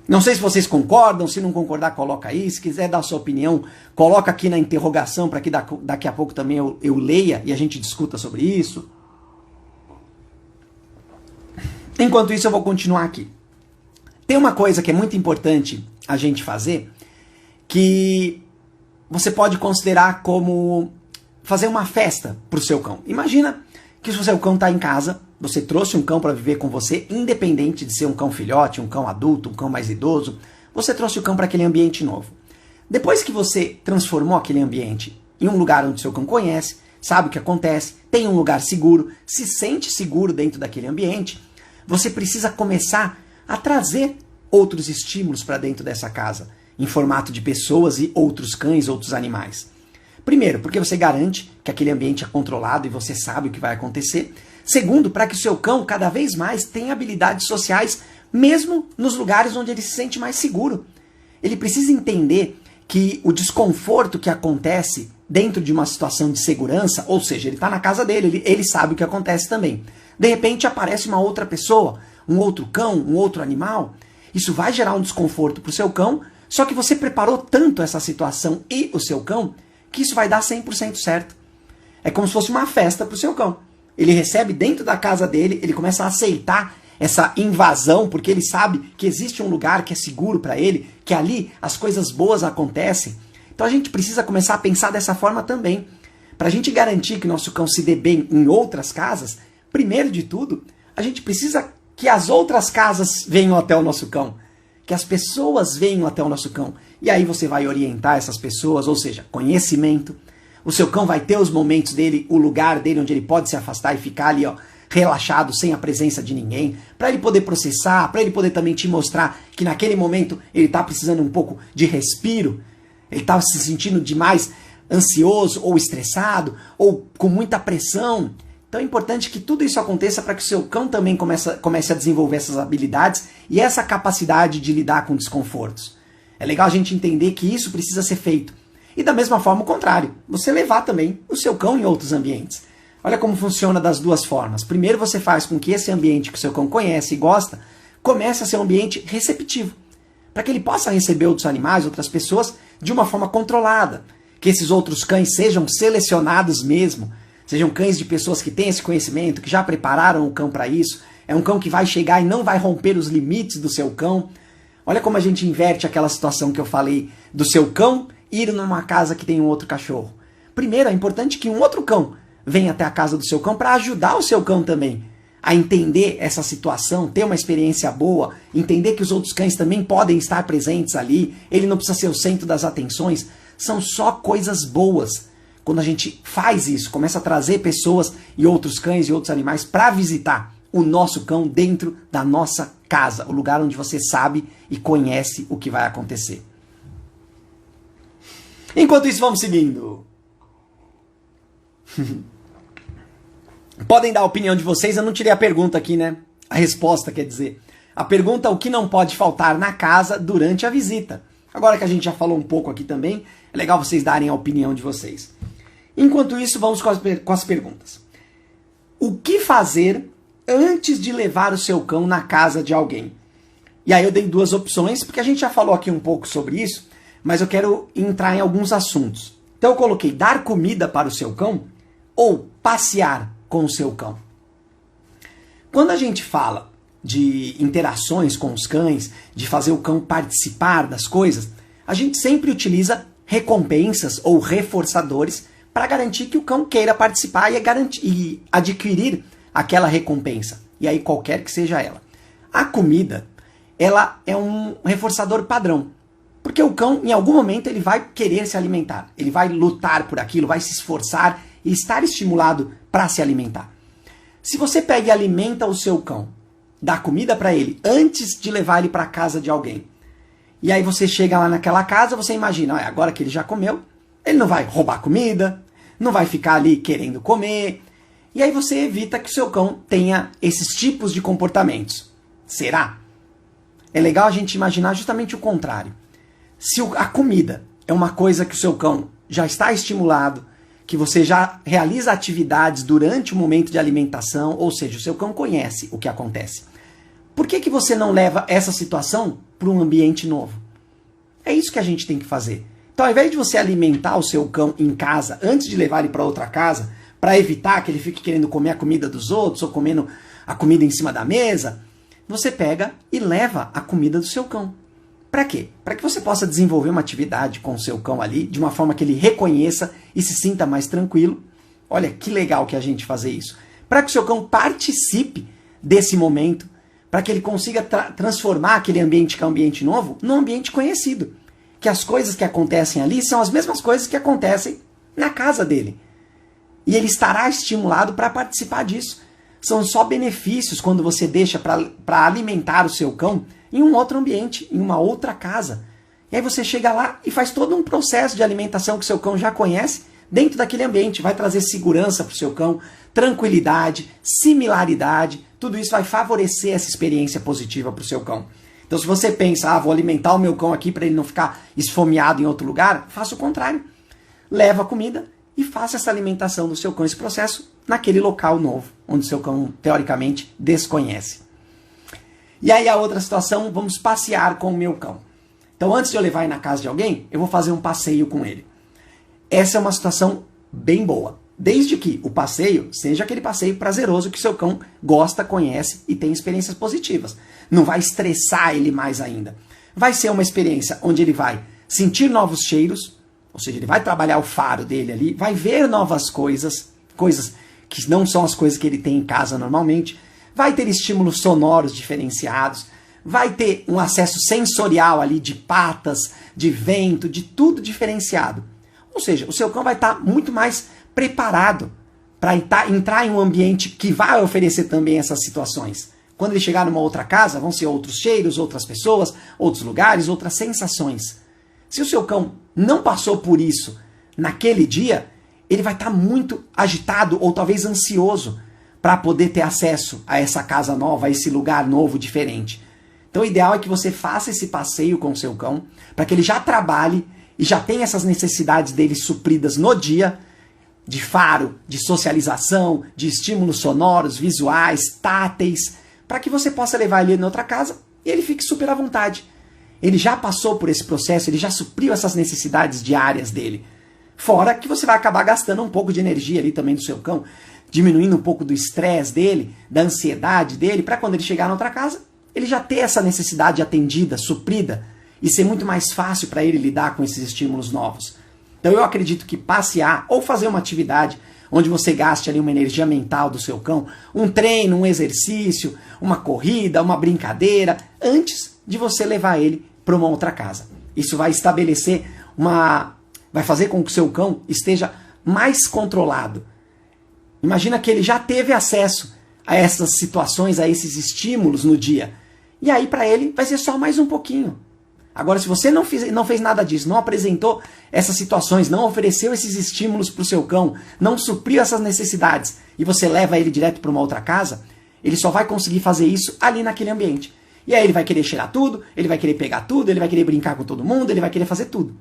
Não sei se vocês concordam, se não concordar, coloca aí. Se quiser dar a sua opinião, coloca aqui na interrogação para que daqui a pouco também eu leia e a gente discuta sobre isso. Enquanto isso, eu vou continuar aqui. Tem uma coisa que é muito importante a gente fazer, que você pode considerar como fazer uma festa para o seu cão. Imagina que se o seu cão está em casa, você trouxe um cão para viver com você, independente de ser um cão filhote, um cão adulto, um cão mais idoso, você trouxe o cão para aquele ambiente novo. Depois que você transformou aquele ambiente em um lugar onde o seu cão conhece, sabe o que acontece, tem um lugar seguro, se sente seguro dentro daquele ambiente, você precisa começar a trazer outros estímulos para dentro dessa casa, em formato de pessoas e outros cães, outros animais. Primeiro, porque você garante que aquele ambiente é controlado e você sabe o que vai acontecer. Segundo, para que o seu cão cada vez mais tenha habilidades sociais, mesmo nos lugares onde ele se sente mais seguro. Ele precisa entender que o desconforto que acontece dentro de uma situação de segurança, ou seja, ele está na casa dele, ele sabe o que acontece também. De repente aparece uma outra pessoa, um outro cão, um outro animal. Isso vai gerar um desconforto para o seu cão, só que você preparou tanto essa situação e o seu cão, que isso vai dar 100% certo. É como se fosse uma festa para o seu cão. Ele recebe dentro da casa dele, ele começa a aceitar essa invasão, porque ele sabe que existe um lugar que é seguro para ele, que ali as coisas boas acontecem. Então a gente precisa começar a pensar dessa forma também. Para a gente garantir que nosso cão se dê bem em outras casas, primeiro de tudo, a gente precisa que as outras casas venham até o nosso cão. Que as pessoas venham até o nosso cão. E aí você vai orientar essas pessoas, ou seja, conhecimento. O seu cão vai ter os momentos dele, o lugar dele onde ele pode se afastar e ficar ali, ó, relaxado, sem a presença de ninguém, para ele poder processar, para ele poder também te mostrar que naquele momento ele está precisando um pouco de respiro, ele está se sentindo demais ansioso ou estressado, ou com muita pressão. Então é importante que tudo isso aconteça para que o seu cão também comece a desenvolver essas habilidades e essa capacidade de lidar com desconfortos. É legal a gente entender que isso precisa ser feito. E da mesma forma o contrário, você levar também o seu cão em outros ambientes. Olha como funciona das duas formas. Primeiro você faz com que esse ambiente que o seu cão conhece e gosta, comece a ser um ambiente receptivo. Para que ele possa receber outros animais, outras pessoas, de uma forma controlada. Que esses outros cães sejam selecionados mesmo. Sejam cães de pessoas que têm esse conhecimento, que já prepararam o cão para isso. É um cão que vai chegar e não vai romper os limites do seu cão. Olha como a gente inverte aquela situação que eu falei do seu cão ir numa casa que tem um outro cachorro. Primeiro, é importante que um outro cão venha até a casa do seu cão para ajudar o seu cão também a entender essa situação, ter uma experiência boa, entender que os outros cães também podem estar presentes ali, ele não precisa ser o centro das atenções. São só coisas boas. Quando a gente faz isso, começa a trazer pessoas e outros cães e outros animais para visitar o nosso cão dentro da nossa casa, o lugar onde você sabe e conhece o que vai acontecer. Enquanto isso, vamos seguindo. Podem dar a opinião de vocês, eu não tirei a pergunta aqui, né? A resposta, quer dizer. A pergunta é o que não pode faltar na casa durante a visita. Agora que a gente já falou um pouco aqui também, é legal vocês darem a opinião de vocês. Enquanto isso, vamos com as perguntas. O que fazer antes de levar o seu cão na casa de alguém? E aí eu dei duas opções, porque a gente já falou aqui um pouco sobre isso, mas eu quero entrar em alguns assuntos. Então eu coloquei dar comida para o seu cão ou passear com o seu cão. Quando a gente fala de interações com os cães, de fazer o cão participar das coisas, a gente sempre utiliza recompensas ou reforçadores para garantir que o cão queira participar e adquirir aquela recompensa. E aí qualquer que seja ela. A comida, ela é um reforçador padrão. Porque o cão, em algum momento, ele vai querer se alimentar. Ele vai lutar por aquilo, vai se esforçar e estar estimulado para se alimentar. Se você pega e alimenta o seu cão, dá comida para ele antes de levar ele para casa de alguém, e aí você chega lá naquela casa, você imagina, agora que ele já comeu, ele não vai roubar comida, não vai ficar ali querendo comer, e aí você evita que o seu cão tenha esses tipos de comportamentos. Será? É legal a gente imaginar justamente o contrário. Se a comida é uma coisa que o seu cão já está estimulado, que você já realiza atividades durante o momento de alimentação, ou seja, o seu cão conhece o que acontece. Por que você não leva essa situação para um ambiente novo? É isso que a gente tem que fazer. Então, ao invés de você alimentar o seu cão em casa, antes de levar ele para outra casa, para evitar que ele fique querendo comer a comida dos outros, ou comendo a comida em cima da mesa, você pega e leva a comida do seu cão. Para quê? Para que você possa desenvolver uma atividade com o seu cão ali, de uma forma que ele reconheça e se sinta mais tranquilo. Olha que legal que a gente fazer isso. Para que o seu cão participe desse momento, para que ele consiga transformar aquele ambiente que é um ambiente novo, num ambiente conhecido. Que as coisas que acontecem ali são as mesmas coisas que acontecem na casa dele. E ele estará estimulado para participar disso. São só benefícios quando você deixa para alimentar o seu cão em um outro ambiente, em uma outra casa. E aí você chega lá e faz todo um processo de alimentação que o seu cão já conhece dentro daquele ambiente. Vai trazer segurança para o seu cão, tranquilidade, similaridade. Tudo isso vai favorecer essa experiência positiva para o seu cão. Então se você pensa, vou alimentar o meu cão aqui para ele não ficar esfomeado em outro lugar, faça o contrário. Leva a comida e faça essa alimentação do seu cão, esse processo, naquele local novo, onde o seu cão, teoricamente, desconhece. E aí a outra situação, vamos passear com o meu cão. Então antes de eu levar ele na casa de alguém, eu vou fazer um passeio com ele. Essa é uma situação bem boa, desde que o passeio seja aquele passeio prazeroso que o seu cão gosta, conhece e tem experiências positivas. Não vai estressar ele mais ainda. Vai ser uma experiência onde ele vai sentir novos cheiros, ou seja, ele vai trabalhar o faro dele ali, vai ver novas coisas, coisas que não são as coisas que ele tem em casa normalmente, vai ter estímulos sonoros diferenciados, vai ter um acesso sensorial ali de patas, de vento, de tudo diferenciado. Ou seja, o seu cão vai estar muito mais preparado para entrar em um ambiente que vai oferecer também essas situações. Quando ele chegar numa outra casa, vão ser outros cheiros, outras pessoas, outros lugares, outras sensações. Se o seu cão não passou por isso naquele dia, ele vai estar muito agitado ou talvez ansioso para poder ter acesso a essa casa nova, a esse lugar novo, diferente. Então o ideal é que você faça esse passeio com o seu cão, para que ele já trabalhe e já tenha essas necessidades dele supridas no dia, de faro, de socialização, de estímulos sonoros, visuais, táteis, para que você possa levar ele em outra casa e ele fique super à vontade. Ele já passou por esse processo, ele já supriu essas necessidades diárias dele. Fora que você vai acabar gastando um pouco de energia ali também do seu cão, diminuindo um pouco do estresse dele, da ansiedade dele, para quando ele chegar na outra casa, ele já ter essa necessidade atendida, suprida, e ser muito mais fácil para ele lidar com esses estímulos novos. Então eu acredito que passear ou fazer uma atividade onde você gaste ali uma energia mental do seu cão, um treino, um exercício, uma corrida, uma brincadeira, antes de você levar ele para uma outra casa. Isso vai estabelecer vai fazer com que o seu cão esteja mais controlado. Imagina que ele já teve acesso a essas situações, a esses estímulos no dia. E aí para ele vai ser só mais um pouquinho. Agora, se você não fez nada disso, não apresentou essas situações, não ofereceu esses estímulos para o seu cão, não supriu essas necessidades, e você leva ele direto para uma outra casa, ele só vai conseguir fazer isso ali naquele ambiente. E aí ele vai querer cheirar tudo, ele vai querer pegar tudo, ele vai querer brincar com todo mundo, ele vai querer fazer tudo.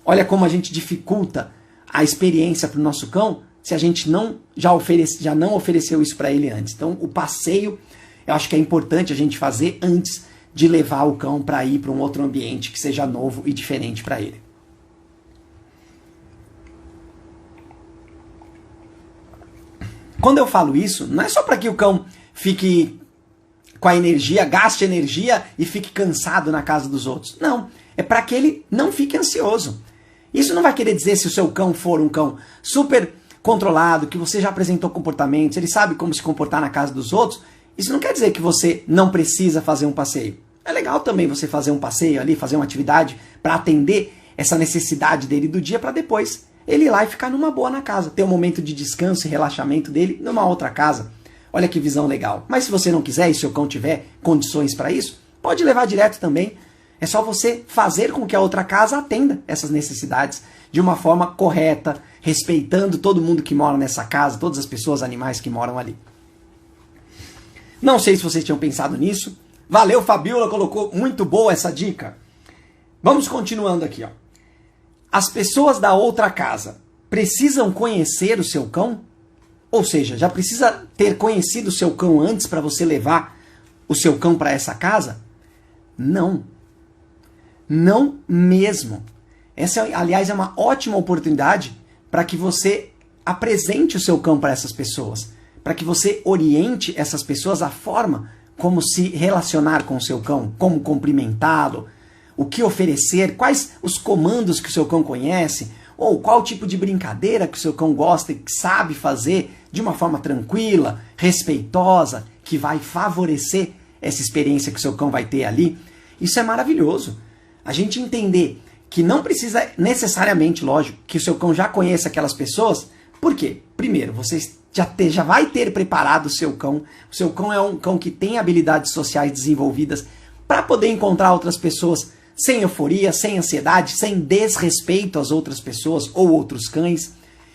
Olha como a gente dificulta a experiência para o nosso cão se a gente já não ofereceu isso para ele antes. Então, o passeio, eu acho que é importante a gente fazer antes de levar o cão para ir para um outro ambiente que seja novo e diferente para ele. Quando eu falo isso, não é só para que o cão fique com a energia, gaste energia e fique cansado na casa dos outros. Não, é para que ele não fique ansioso. Isso não vai querer dizer, se o seu cão for um cão super controlado, que você já apresentou comportamentos, ele sabe como se comportar na casa dos outros, isso não quer dizer que você não precisa fazer um passeio. É legal também você fazer um passeio ali, fazer uma atividade para atender essa necessidade dele do dia, para depois ele ir lá e ficar numa boa na casa, ter um momento de descanso e relaxamento dele numa outra casa. Olha que visão legal. Mas se você não quiser e seu cão tiver condições para isso, pode levar direto também. É só você fazer com que a outra casa atenda essas necessidades de uma forma correta, respeitando todo mundo que mora nessa casa, todas as pessoas, animais que moram ali. Não sei se vocês tinham pensado nisso. Valeu, Fabiola, colocou muito boa essa dica. Vamos continuando aqui, ó. As pessoas da outra casa precisam conhecer o seu cão? Ou seja, já precisa ter conhecido o seu cão antes para você levar o seu cão para essa casa? Não. Não mesmo. Essa, aliás, é uma ótima oportunidade para que você apresente o seu cão para essas pessoas, para que você oriente essas pessoas a forma como se relacionar com o seu cão, como cumprimentá-lo, o que oferecer, quais os comandos que o seu cão conhece, ou qual tipo de brincadeira que o seu cão gosta e sabe fazer de uma forma tranquila, respeitosa, que vai favorecer essa experiência que o seu cão vai ter ali. Isso é maravilhoso. A gente entender que não precisa necessariamente, lógico, que o seu cão já conheça aquelas pessoas. Por quê? Primeiro, você já vai ter preparado o seu cão. O seu cão é um cão que tem habilidades sociais desenvolvidas para poder encontrar outras pessoas sem euforia, sem ansiedade, sem desrespeito às outras pessoas ou outros cães.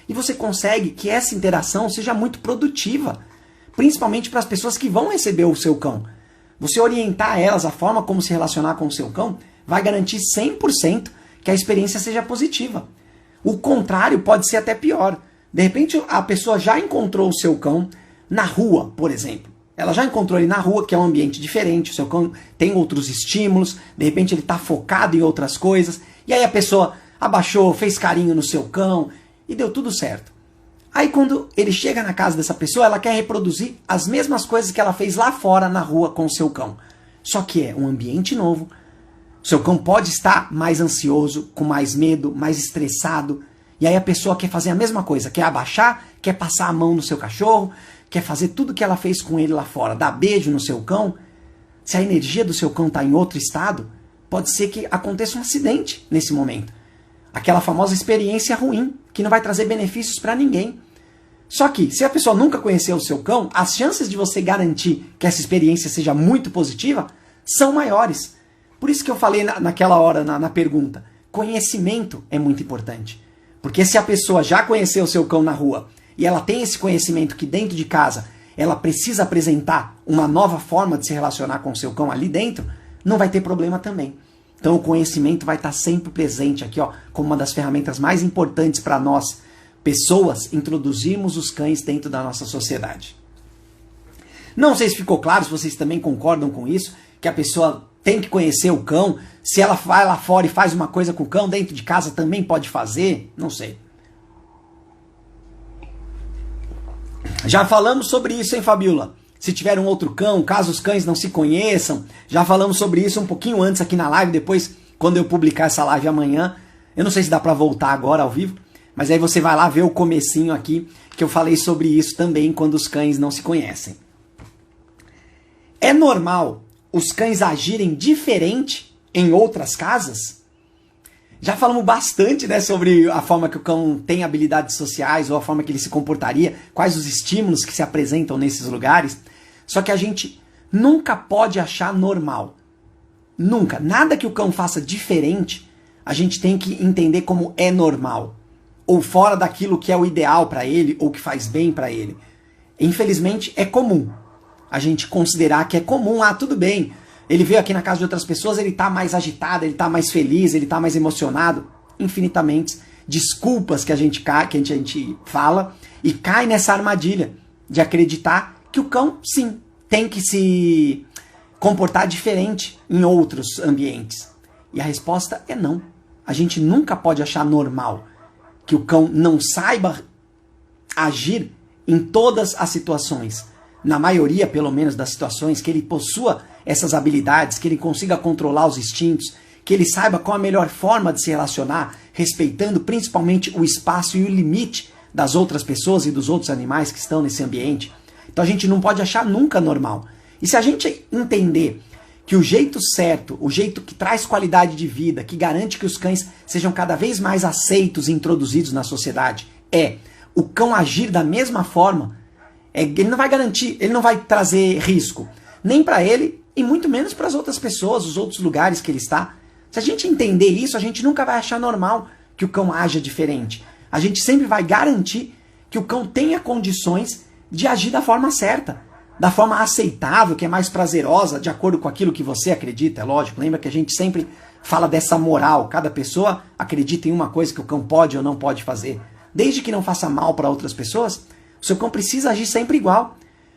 E você consegue que essa interação seja muito produtiva, principalmente para as pessoas que vão receber o seu cão. Você orientar elas a forma como se relacionar com o seu cão vai garantir 100% que a experiência seja positiva. O contrário pode ser até pior. De repente a pessoa já encontrou o seu cão na rua, por exemplo. Ela já encontrou ele na rua, que é um ambiente diferente, o seu cão tem outros estímulos, de repente ele está focado em outras coisas, e aí a pessoa abaixou, fez carinho no seu cão, e deu tudo certo. Aí quando ele chega na casa dessa pessoa, ela quer reproduzir as mesmas coisas que ela fez lá fora na rua com o seu cão. Só que é um ambiente novo, o seu cão pode estar mais ansioso, com mais medo, mais estressado, e aí a pessoa quer fazer a mesma coisa, quer abaixar, quer passar a mão no seu cachorro, quer fazer tudo que ela fez com ele lá fora, dar beijo no seu cão. Se a energia do seu cão está em outro estado, pode ser que aconteça um acidente nesse momento. Aquela famosa experiência ruim, que não vai trazer benefícios para ninguém. Só que, se a pessoa nunca conheceu o seu cão, as chances de você garantir que essa experiência seja muito positiva são maiores. Por isso que eu falei naquela hora, na pergunta, conhecimento é muito importante. Porque se a pessoa já conheceu o seu cão na rua, e ela tem esse conhecimento que dentro de casa ela precisa apresentar uma nova forma de se relacionar com o seu cão ali dentro, não vai ter problema também. Então o conhecimento vai estar sempre presente aqui, ó, como uma das ferramentas mais importantes para nós, pessoas, introduzirmos os cães dentro da nossa sociedade. Não sei se ficou claro, se vocês também concordam com isso, que a pessoa tem que conhecer o cão, se ela vai lá fora e faz uma coisa com o cão, dentro de casa também pode fazer, não sei. Já falamos sobre isso, hein, Fabiola? Se tiver um outro cão, caso os cães não se conheçam, já falamos sobre isso um pouquinho antes aqui na live, depois, quando eu publicar essa live amanhã, eu não sei se dá pra voltar agora ao vivo, mas aí você vai lá ver o comecinho aqui, que eu falei sobre isso também, quando os cães não se conhecem. É normal os cães agirem diferente em outras casas? Já falamos bastante, né, sobre a forma que o cão tem habilidades sociais ou a forma que ele se comportaria, quais os estímulos que se apresentam nesses lugares. Só que a gente nunca pode achar normal. Nunca. Nada que o cão faça diferente, a gente tem que entender como é normal. Ou fora daquilo que é o ideal para ele ou que faz bem para ele. Infelizmente, é comum a gente considerar que é comum. Ah, tudo bem. Ele veio aqui na casa de outras pessoas, ele tá mais agitado, ele tá mais feliz, ele tá mais emocionado. Infinitamente desculpas que a gente fala e cai nessa armadilha de acreditar que o cão, sim, tem que se comportar diferente em outros ambientes. E a resposta é não. A gente nunca pode achar normal que o cão não saiba agir em todas as situações. Na maioria, pelo menos, das situações, que ele possua essas habilidades, que ele consiga controlar os instintos, que ele saiba qual a melhor forma de se relacionar, respeitando principalmente o espaço e o limite das outras pessoas e dos outros animais que estão nesse ambiente. Então a gente não pode achar nunca normal. E se a gente entender que o jeito certo, o jeito que traz qualidade de vida, que garante que os cães sejam cada vez mais aceitos e introduzidos na sociedade, é o cão agir da mesma forma, ele não vai garantir, ele não vai trazer risco, nem para ele e muito menos para as outras pessoas, os outros lugares que ele está. Se a gente entender isso, a gente nunca vai achar normal que o cão haja diferente. A gente sempre vai garantir que o cão tenha condições de agir da forma certa, da forma aceitável, que é mais prazerosa, de acordo com aquilo que você acredita, é lógico. Lembra que a gente sempre fala dessa moral. Cada pessoa acredita em uma coisa que o cão pode ou não pode fazer. Desde que não faça mal para outras pessoas, o seu cão precisa agir sempre igual.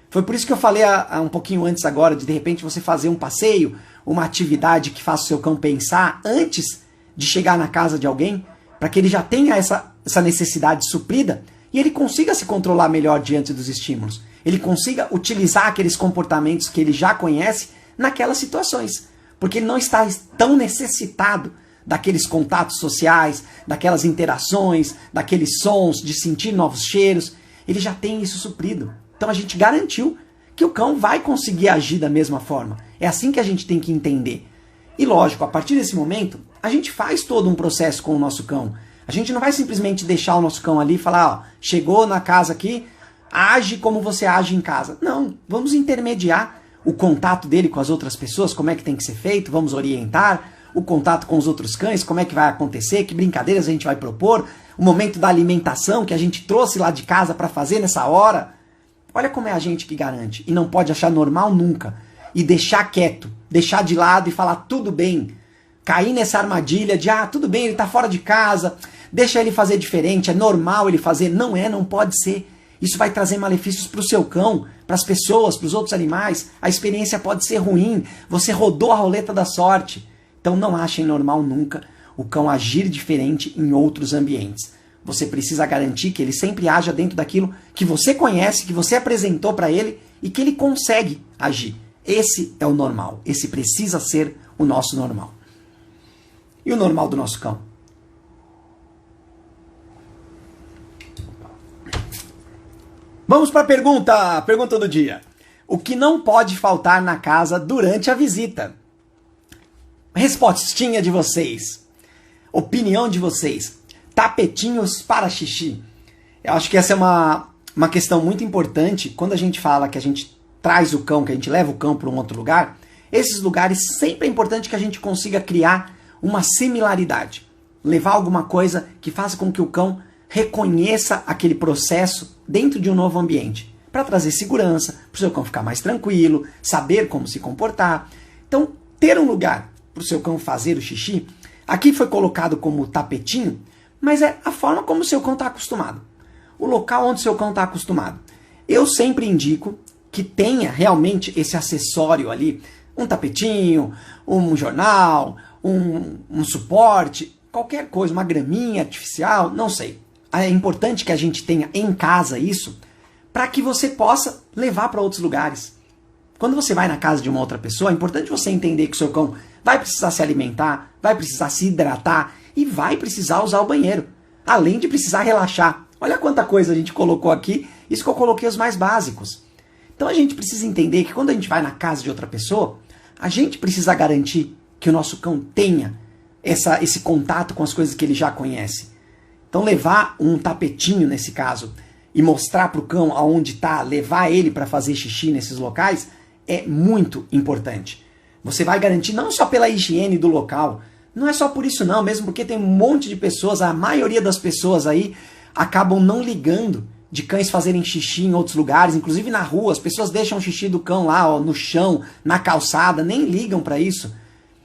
Foi por isso que eu falei um pouquinho antes agora, de repente você fazer um passeio, uma atividade que faça o seu cão pensar antes de chegar na casa de alguém, para que ele já tenha essa necessidade suprida e ele consiga se controlar melhor diante dos estímulos. Ele consiga utilizar aqueles comportamentos que ele já conhece naquelas situações. Porque ele não está tão necessitado daqueles contatos sociais, daquelas interações, daqueles sons, de sentir novos cheiros. Ele já tem isso suprido. Então a gente garantiu que o cão vai conseguir agir da mesma forma. É assim que a gente tem que entender. E lógico, a partir desse momento, a gente faz todo um processo com o nosso cão. A gente não vai simplesmente deixar o nosso cão ali e falar, ó, chegou na casa aqui, age como você age em casa. Não, vamos intermediar o contato dele com as outras pessoas, como é que tem que ser feito, vamos orientar o contato com os outros cães, como é que vai acontecer, que brincadeiras a gente vai propor, o momento da alimentação que a gente trouxe lá de casa para fazer nessa hora. Olha como é a gente que garante e não pode achar normal nunca e deixar quieto, deixar de lado e falar tudo bem, cair nessa armadilha de tudo bem, ele tá fora de casa, deixa ele fazer diferente, é normal ele fazer. Não é, não pode ser. Isso vai trazer malefícios para o seu cão, para as pessoas, para os outros animais. A experiência pode ser ruim, você rodou a roleta da sorte. Então não achem normal nunca o cão agir diferente em outros ambientes. Você precisa garantir que ele sempre haja dentro daquilo que você conhece, que você apresentou para ele e que ele consegue agir. Esse é o normal. Esse precisa ser o nosso normal. E o normal do nosso cão? Vamos para a pergunta do dia. O que não pode faltar na casa durante a visita? Respostinha de vocês. Opinião de vocês. Tapetinhos para xixi. Eu acho que essa é uma questão muito importante. Quando a gente fala que a gente traz o cão, que a gente leva o cão para um outro lugar, esses lugares sempre é importante que a gente consiga criar uma similaridade. Levar alguma coisa que faça com que o cão reconheça aquele processo dentro de um novo ambiente. Para trazer segurança, para o seu cão ficar mais tranquilo, saber como se comportar. Então, ter um lugar para o seu cão fazer o xixi, aqui foi colocado como tapetinho, mas é a forma como o seu cão está acostumado. O local onde o seu cão está acostumado. Eu sempre indico que tenha realmente esse acessório ali, um tapetinho, um jornal, um suporte, qualquer coisa, uma graminha artificial, não sei. É importante que a gente tenha em casa isso para que você possa levar para outros lugares. Quando você vai na casa de uma outra pessoa, é importante você entender que o seu cão vai precisar se alimentar, vai precisar se hidratar e vai precisar usar o banheiro, além de precisar relaxar. Olha quanta coisa a gente colocou aqui, isso que eu coloquei os mais básicos. Então a gente precisa entender que quando a gente vai na casa de outra pessoa, a gente precisa garantir que o nosso cão tenha esse contato com as coisas que ele já conhece. Então levar um tapetinho nesse caso e mostrar para o cão aonde está, levar ele para fazer xixi nesses locais é muito importante. Você vai garantir não só pela higiene do local, não é só por isso não, mesmo porque tem um monte de pessoas, a maioria das pessoas aí acabam não ligando de cães fazerem xixi em outros lugares, inclusive na rua, as pessoas deixam o xixi do cão lá, ó, no chão, na calçada, nem ligam para isso.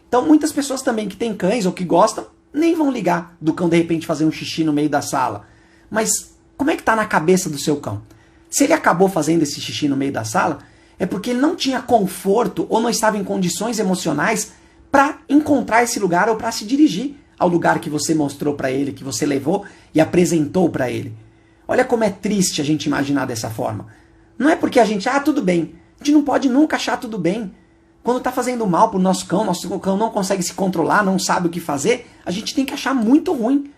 Então muitas pessoas também que têm cães ou que gostam, nem vão ligar do cão de repente fazer um xixi no meio da sala. Mas como é que tá na cabeça do seu cão? Se ele acabou fazendo esse xixi no meio da sala, é porque ele não tinha conforto ou não estava em condições emocionais para encontrar esse lugar ou para se dirigir ao lugar que você mostrou para ele, que você levou e apresentou para ele. Olha como é triste a gente imaginar dessa forma. Não é porque a gente, tudo bem. A gente não pode nunca achar tudo bem. Quando está fazendo mal pro nosso cão não consegue se controlar, não sabe o que fazer, a gente tem que achar muito ruim.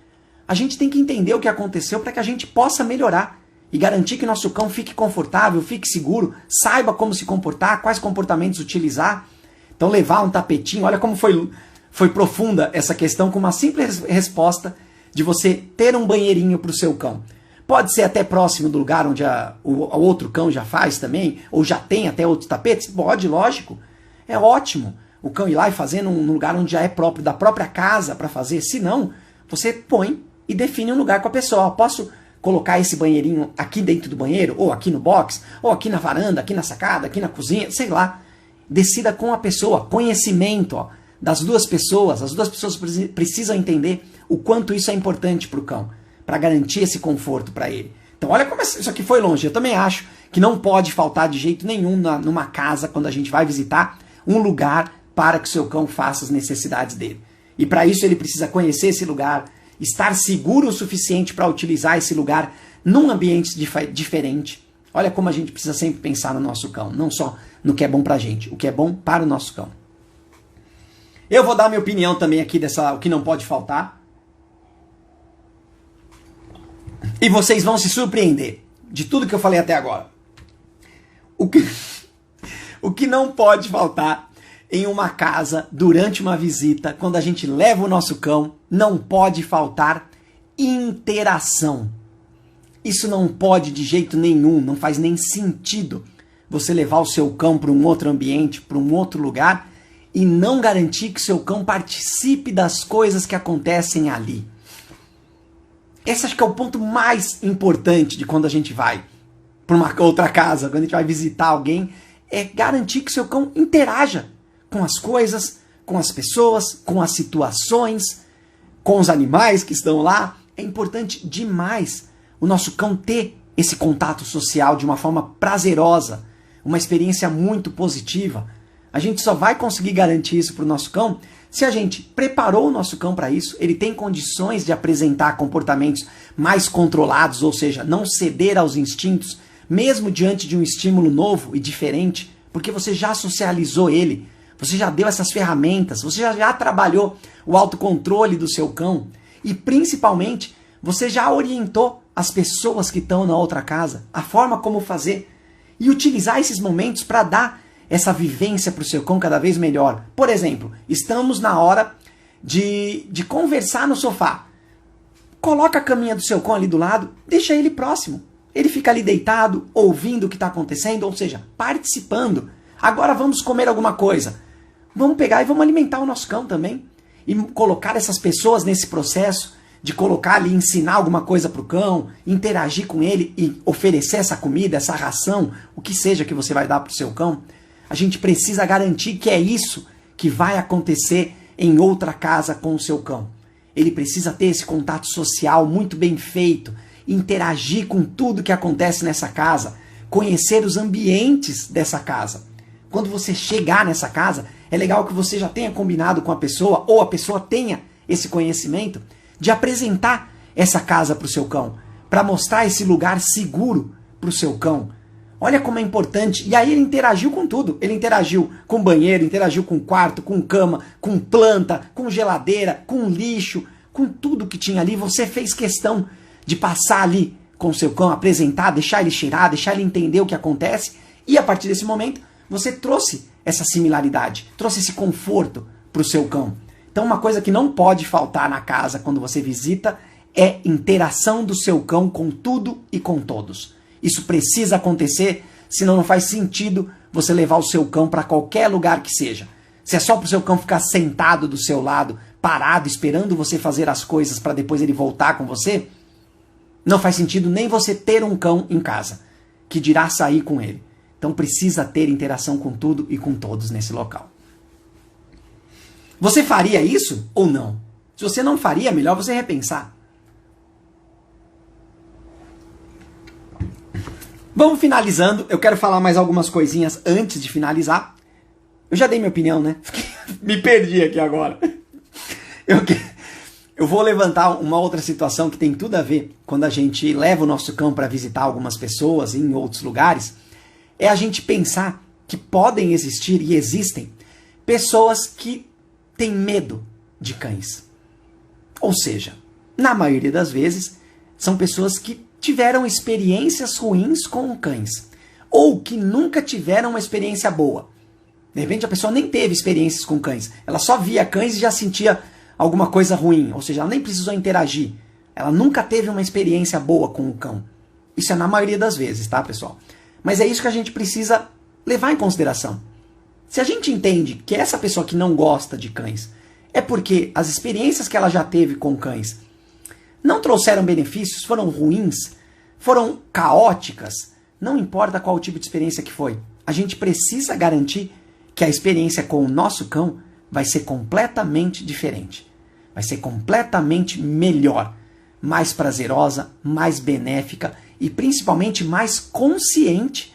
A gente tem que entender o que aconteceu para que a gente possa melhorar e garantir que nosso cão fique confortável, fique seguro, saiba como se comportar, quais comportamentos utilizar. Então levar um tapetinho, olha como foi profunda essa questão com uma simples resposta de você ter um banheirinho para o seu cão. Pode ser até próximo do lugar onde o outro cão já faz também, ou já tem até outros tapetes? Pode, lógico. É ótimo o cão ir lá e fazer num lugar onde já é próprio da própria casa para fazer. Se não, você põe e define um lugar com a pessoa. Posso colocar esse banheirinho aqui dentro do banheiro, ou aqui no box, ou aqui na varanda, aqui na sacada, aqui na cozinha, sei lá. Decida com a pessoa, conhecimento das duas pessoas. As duas pessoas precisam entender o quanto isso é importante para o cão, para garantir esse conforto para ele. Então olha como isso aqui foi longe. Eu também acho que não pode faltar de jeito nenhum numa casa, quando a gente vai visitar, um lugar para que o seu cão faça as necessidades dele. E para isso ele precisa conhecer esse lugar, estar seguro o suficiente para utilizar esse lugar num ambiente diferente. Olha como a gente precisa sempre pensar no nosso cão, não só no que é bom para a gente, o que é bom para o nosso cão. Eu vou dar minha opinião também aqui o que não pode faltar. E vocês vão se surpreender de tudo que eu falei até agora. O que não pode faltar em uma casa durante uma visita, quando a gente leva o nosso cão, não pode faltar interação. Isso não pode de jeito nenhum, não faz nem sentido você levar o seu cão para um outro ambiente, para um outro lugar e não garantir que o seu cão participe das coisas que acontecem ali. Esse acho que é o ponto mais importante de quando a gente vai para uma outra casa, quando a gente vai visitar alguém, é garantir que o seu cão interaja com as coisas, com as pessoas, com as situações, com os animais que estão lá. É importante demais o nosso cão ter esse contato social de uma forma prazerosa, uma experiência muito positiva. A gente só vai conseguir garantir isso para o nosso cão se a gente preparou o nosso cão para isso, ele tem condições de apresentar comportamentos mais controlados, ou seja, não ceder aos instintos, mesmo diante de um estímulo novo e diferente, porque você já socializou ele, você já deu essas ferramentas, você já trabalhou o autocontrole do seu cão e, principalmente, você já orientou as pessoas que estão na outra casa, a forma como fazer e utilizar esses momentos para dar essa vivência para o seu cão cada vez melhor. Por exemplo, estamos na hora de conversar no sofá. Coloca a caminha do seu cão ali do lado, deixa ele próximo. Ele fica ali deitado, ouvindo o que está acontecendo, ou seja, participando. Agora vamos comer alguma coisa. Vamos pegar e vamos alimentar o nosso cão também. E colocar essas pessoas nesse processo de colocar ali, ensinar alguma coisa para o cão, interagir com ele e oferecer essa comida, essa ração, o que seja que você vai dar para o seu cão. A gente precisa garantir que é isso que vai acontecer em outra casa com o seu cão. Ele precisa ter esse contato social muito bem feito, interagir com tudo que acontece nessa casa, conhecer os ambientes dessa casa. Quando você chegar nessa casa, é legal que você já tenha combinado com a pessoa, ou a pessoa tenha esse conhecimento, de apresentar essa casa para o seu cão, para mostrar esse lugar seguro para o seu cão. Olha como é importante. E aí ele interagiu com tudo. Ele interagiu com banheiro, interagiu com quarto, com cama, com planta, com geladeira, com lixo, com tudo que tinha ali. Você fez questão de passar ali com o seu cão, apresentar, deixar ele cheirar, deixar ele entender o que acontece. E a partir desse momento, você trouxe essa similaridade, trouxe esse conforto para o seu cão. Então uma coisa que não pode faltar na casa quando você visita é interação do seu cão com tudo e com todos. Isso precisa acontecer, senão não faz sentido você levar o seu cão para qualquer lugar que seja. Se é só para o seu cão ficar sentado do seu lado, parado, esperando você fazer as coisas para depois ele voltar com você, não faz sentido nem você ter um cão em casa, que dirá sair com ele. Então precisa ter interação com tudo e com todos nesse local. Você faria isso ou não? Se você não faria, é melhor você repensar. Vamos finalizando. Eu quero falar mais algumas coisinhas antes de finalizar. Eu já dei minha opinião, né? Me perdi aqui agora. Eu vou levantar uma outra situação que tem tudo a ver quando a gente leva o nosso cão para visitar algumas pessoas em outros lugares. É a gente pensar que podem existir e existem pessoas que têm medo de cães. Ou seja, na maioria das vezes, são pessoas que tiveram experiências ruins com cães. Ou que nunca tiveram uma experiência boa. De repente a pessoa nem teve experiências com cães. Ela só via cães e já sentia alguma coisa ruim. Ou seja, ela nem precisou interagir. Ela nunca teve uma experiência boa com o cão. Isso é na maioria das vezes, tá, pessoal? Mas é isso que a gente precisa levar em consideração. Se a gente entende que essa pessoa que não gosta de cães é porque as experiências que ela já teve com cães não trouxeram benefícios, foram ruins, foram caóticas, não importa qual tipo de experiência que foi, a gente precisa garantir que a experiência com o nosso cão vai ser completamente diferente. Vai ser completamente melhor, mais prazerosa, mais benéfica e principalmente mais consciente.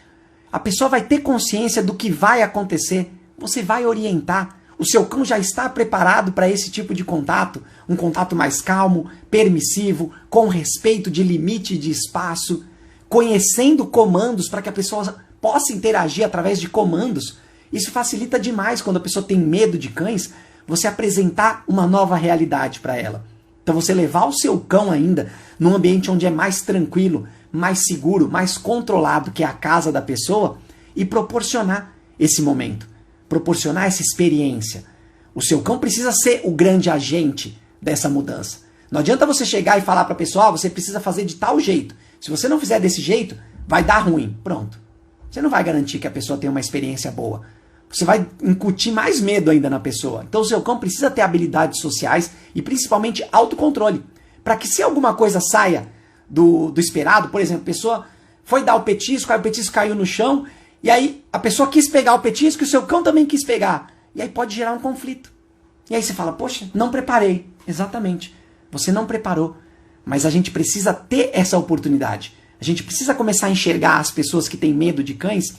A pessoa vai ter consciência do que vai acontecer, você vai orientar. O seu cão já está preparado para esse tipo de contato, um contato mais calmo, permissivo, com respeito de limite de espaço, conhecendo comandos para que a pessoa possa interagir através de comandos. Isso facilita demais quando a pessoa tem medo de cães, você apresentar uma nova realidade para ela. Então você levar o seu cão ainda num ambiente onde é mais tranquilo, mais seguro, mais controlado, que é a casa da pessoa, e proporcionar esse momento, proporcionar essa experiência. O seu cão precisa ser o grande agente dessa mudança. Não adianta você chegar e falar para a pessoa, você precisa fazer de tal jeito. Se você não fizer desse jeito, vai dar ruim. Pronto. Você não vai garantir que a pessoa tenha uma experiência boa. Você vai incutir mais medo ainda na pessoa. Então o seu cão precisa ter habilidades sociais e principalmente autocontrole. Para que se alguma coisa saia do esperado, por exemplo, a pessoa foi dar o petisco, aí o petisco caiu no chão, e aí a pessoa quis pegar o petisco e o seu cão também quis pegar. E aí pode gerar um conflito. E aí você fala, poxa, não preparei. Exatamente. Você não preparou. Mas a gente precisa ter essa oportunidade. A gente precisa começar a enxergar as pessoas que têm medo de cães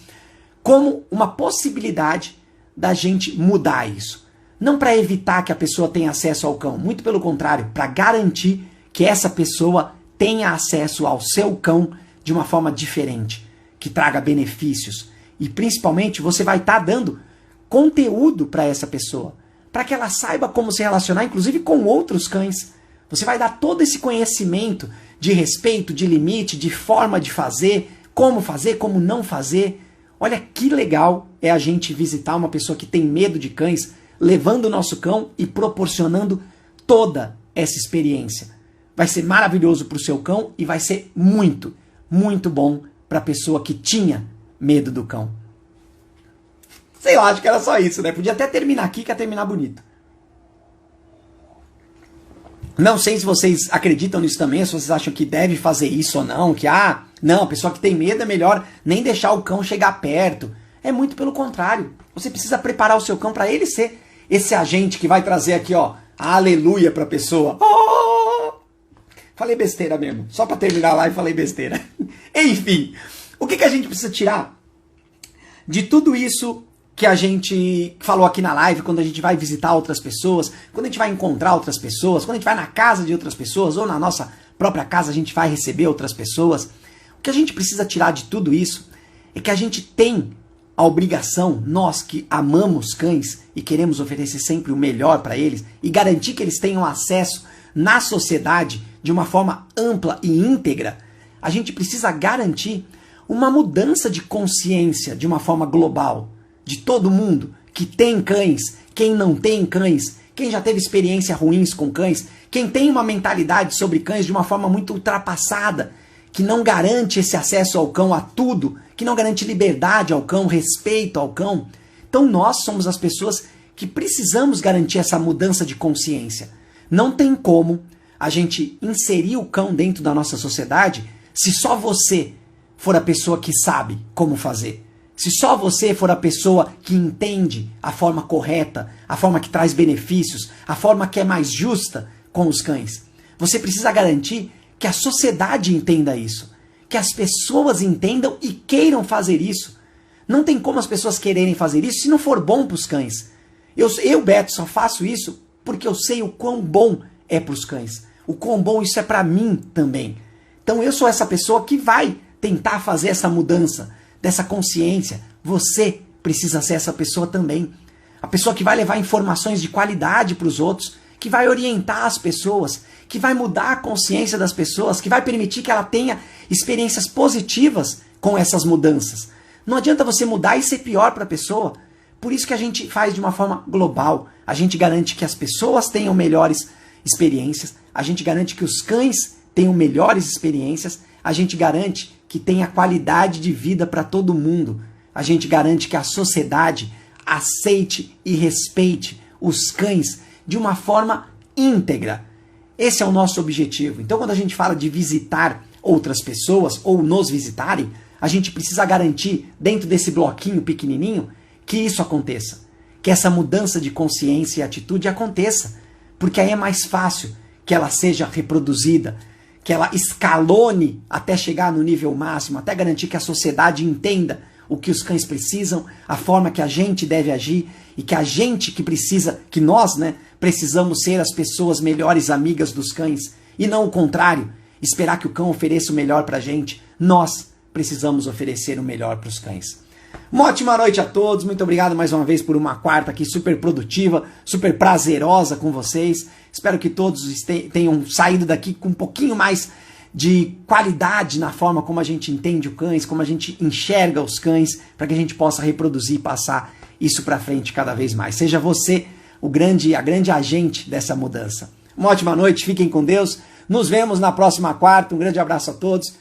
como uma possibilidade da gente mudar isso. Não para evitar que a pessoa tenha acesso ao cão, muito pelo contrário, para garantir que essa pessoa tenha acesso ao seu cão de uma forma diferente, que traga benefícios. E principalmente você vai estar dando conteúdo para essa pessoa, para que ela saiba como se relacionar, inclusive com outros cães. Você vai dar todo esse conhecimento de respeito, de limite, de forma de fazer, como não fazer. Olha que legal é a gente visitar uma pessoa que tem medo de cães, levando o nosso cão e proporcionando toda essa experiência. Vai ser maravilhoso para o seu cão e vai ser muito, muito bom para a pessoa que tinha medo do cão. Sei lá, acho que era só isso, né? Podia até terminar aqui, que ia terminar bonito. Não sei se vocês acreditam nisso também, se vocês acham que deve fazer isso ou não, que não, a pessoa que tem medo é melhor nem deixar o cão chegar perto. É muito pelo contrário. Você precisa preparar o seu cão para ele ser esse agente que vai trazer aqui, ó, a aleluia para a pessoa. Oh! Falei besteira mesmo. Só para terminar a live falei besteira. Enfim, o que a gente precisa tirar de tudo isso que a gente falou aqui na live, quando a gente vai visitar outras pessoas, quando a gente vai encontrar outras pessoas, quando a gente vai na casa de outras pessoas, ou na nossa própria casa a gente vai receber outras pessoas. O que a gente precisa tirar de tudo isso é que a gente tem a obrigação, nós que amamos cães e queremos oferecer sempre o melhor para eles e garantir que eles tenham acesso na sociedade de uma forma ampla e íntegra, a gente precisa garantir uma mudança de consciência de uma forma global, de todo mundo que tem cães, quem não tem cães, quem já teve experiências ruins com cães, quem tem uma mentalidade sobre cães de uma forma muito ultrapassada, que não garante esse acesso ao cão a tudo, que não garante liberdade ao cão, respeito ao cão. Então nós somos as pessoas que precisamos garantir essa mudança de consciência. Não tem como a gente inserir o cão dentro da nossa sociedade se só você for a pessoa que sabe como fazer. Se só você for a pessoa que entende a forma correta, a forma que traz benefícios, a forma que é mais justa com os cães. Você precisa garantir que a sociedade entenda isso, que as pessoas entendam e queiram fazer isso. Não tem como as pessoas quererem fazer isso se não for bom para os cães. Eu, Beto, só faço isso porque eu sei o quão bom é para os cães. O quão bom isso é para mim também. Então eu sou essa pessoa que vai tentar fazer essa mudança, dessa consciência. Você precisa ser essa pessoa também. A pessoa que vai levar informações de qualidade para os outros, que vai orientar as pessoas, que vai mudar a consciência das pessoas, que vai permitir que ela tenha experiências positivas com essas mudanças. Não adianta você mudar e ser pior para a pessoa. Por isso que a gente faz de uma forma global. A gente garante que as pessoas tenham melhores experiências, a gente garante que os cães tenham melhores experiências, a gente garante que tenha qualidade de vida para todo mundo, a gente garante que a sociedade aceite e respeite os cães de uma forma íntegra. Esse é o nosso objetivo. Então, quando a gente fala de visitar outras pessoas ou nos visitarem, a gente precisa garantir, dentro desse bloquinho pequenininho, que isso aconteça. Que essa mudança de consciência e atitude aconteça. Porque aí é mais fácil que ela seja reproduzida, que ela escalone até chegar no nível máximo, até garantir que a sociedade entenda o que os cães precisam, a forma que a gente deve agir e que a gente que nós, né, precisamos ser as pessoas melhores amigas dos cães e não o contrário, esperar que o cão ofereça o melhor pra gente. Nós precisamos oferecer o melhor para os cães. Uma ótima noite a todos, muito obrigado mais uma vez por uma quarta aqui super produtiva, super prazerosa com vocês. Espero que todos tenham saído daqui com um pouquinho mais de qualidade na forma como a gente entende os cães, como a gente enxerga os cães, para que a gente possa reproduzir e passar isso para frente cada vez mais. Seja você a grande agente dessa mudança. Uma ótima noite, fiquem com Deus, nos vemos na próxima quarta, um grande abraço a todos.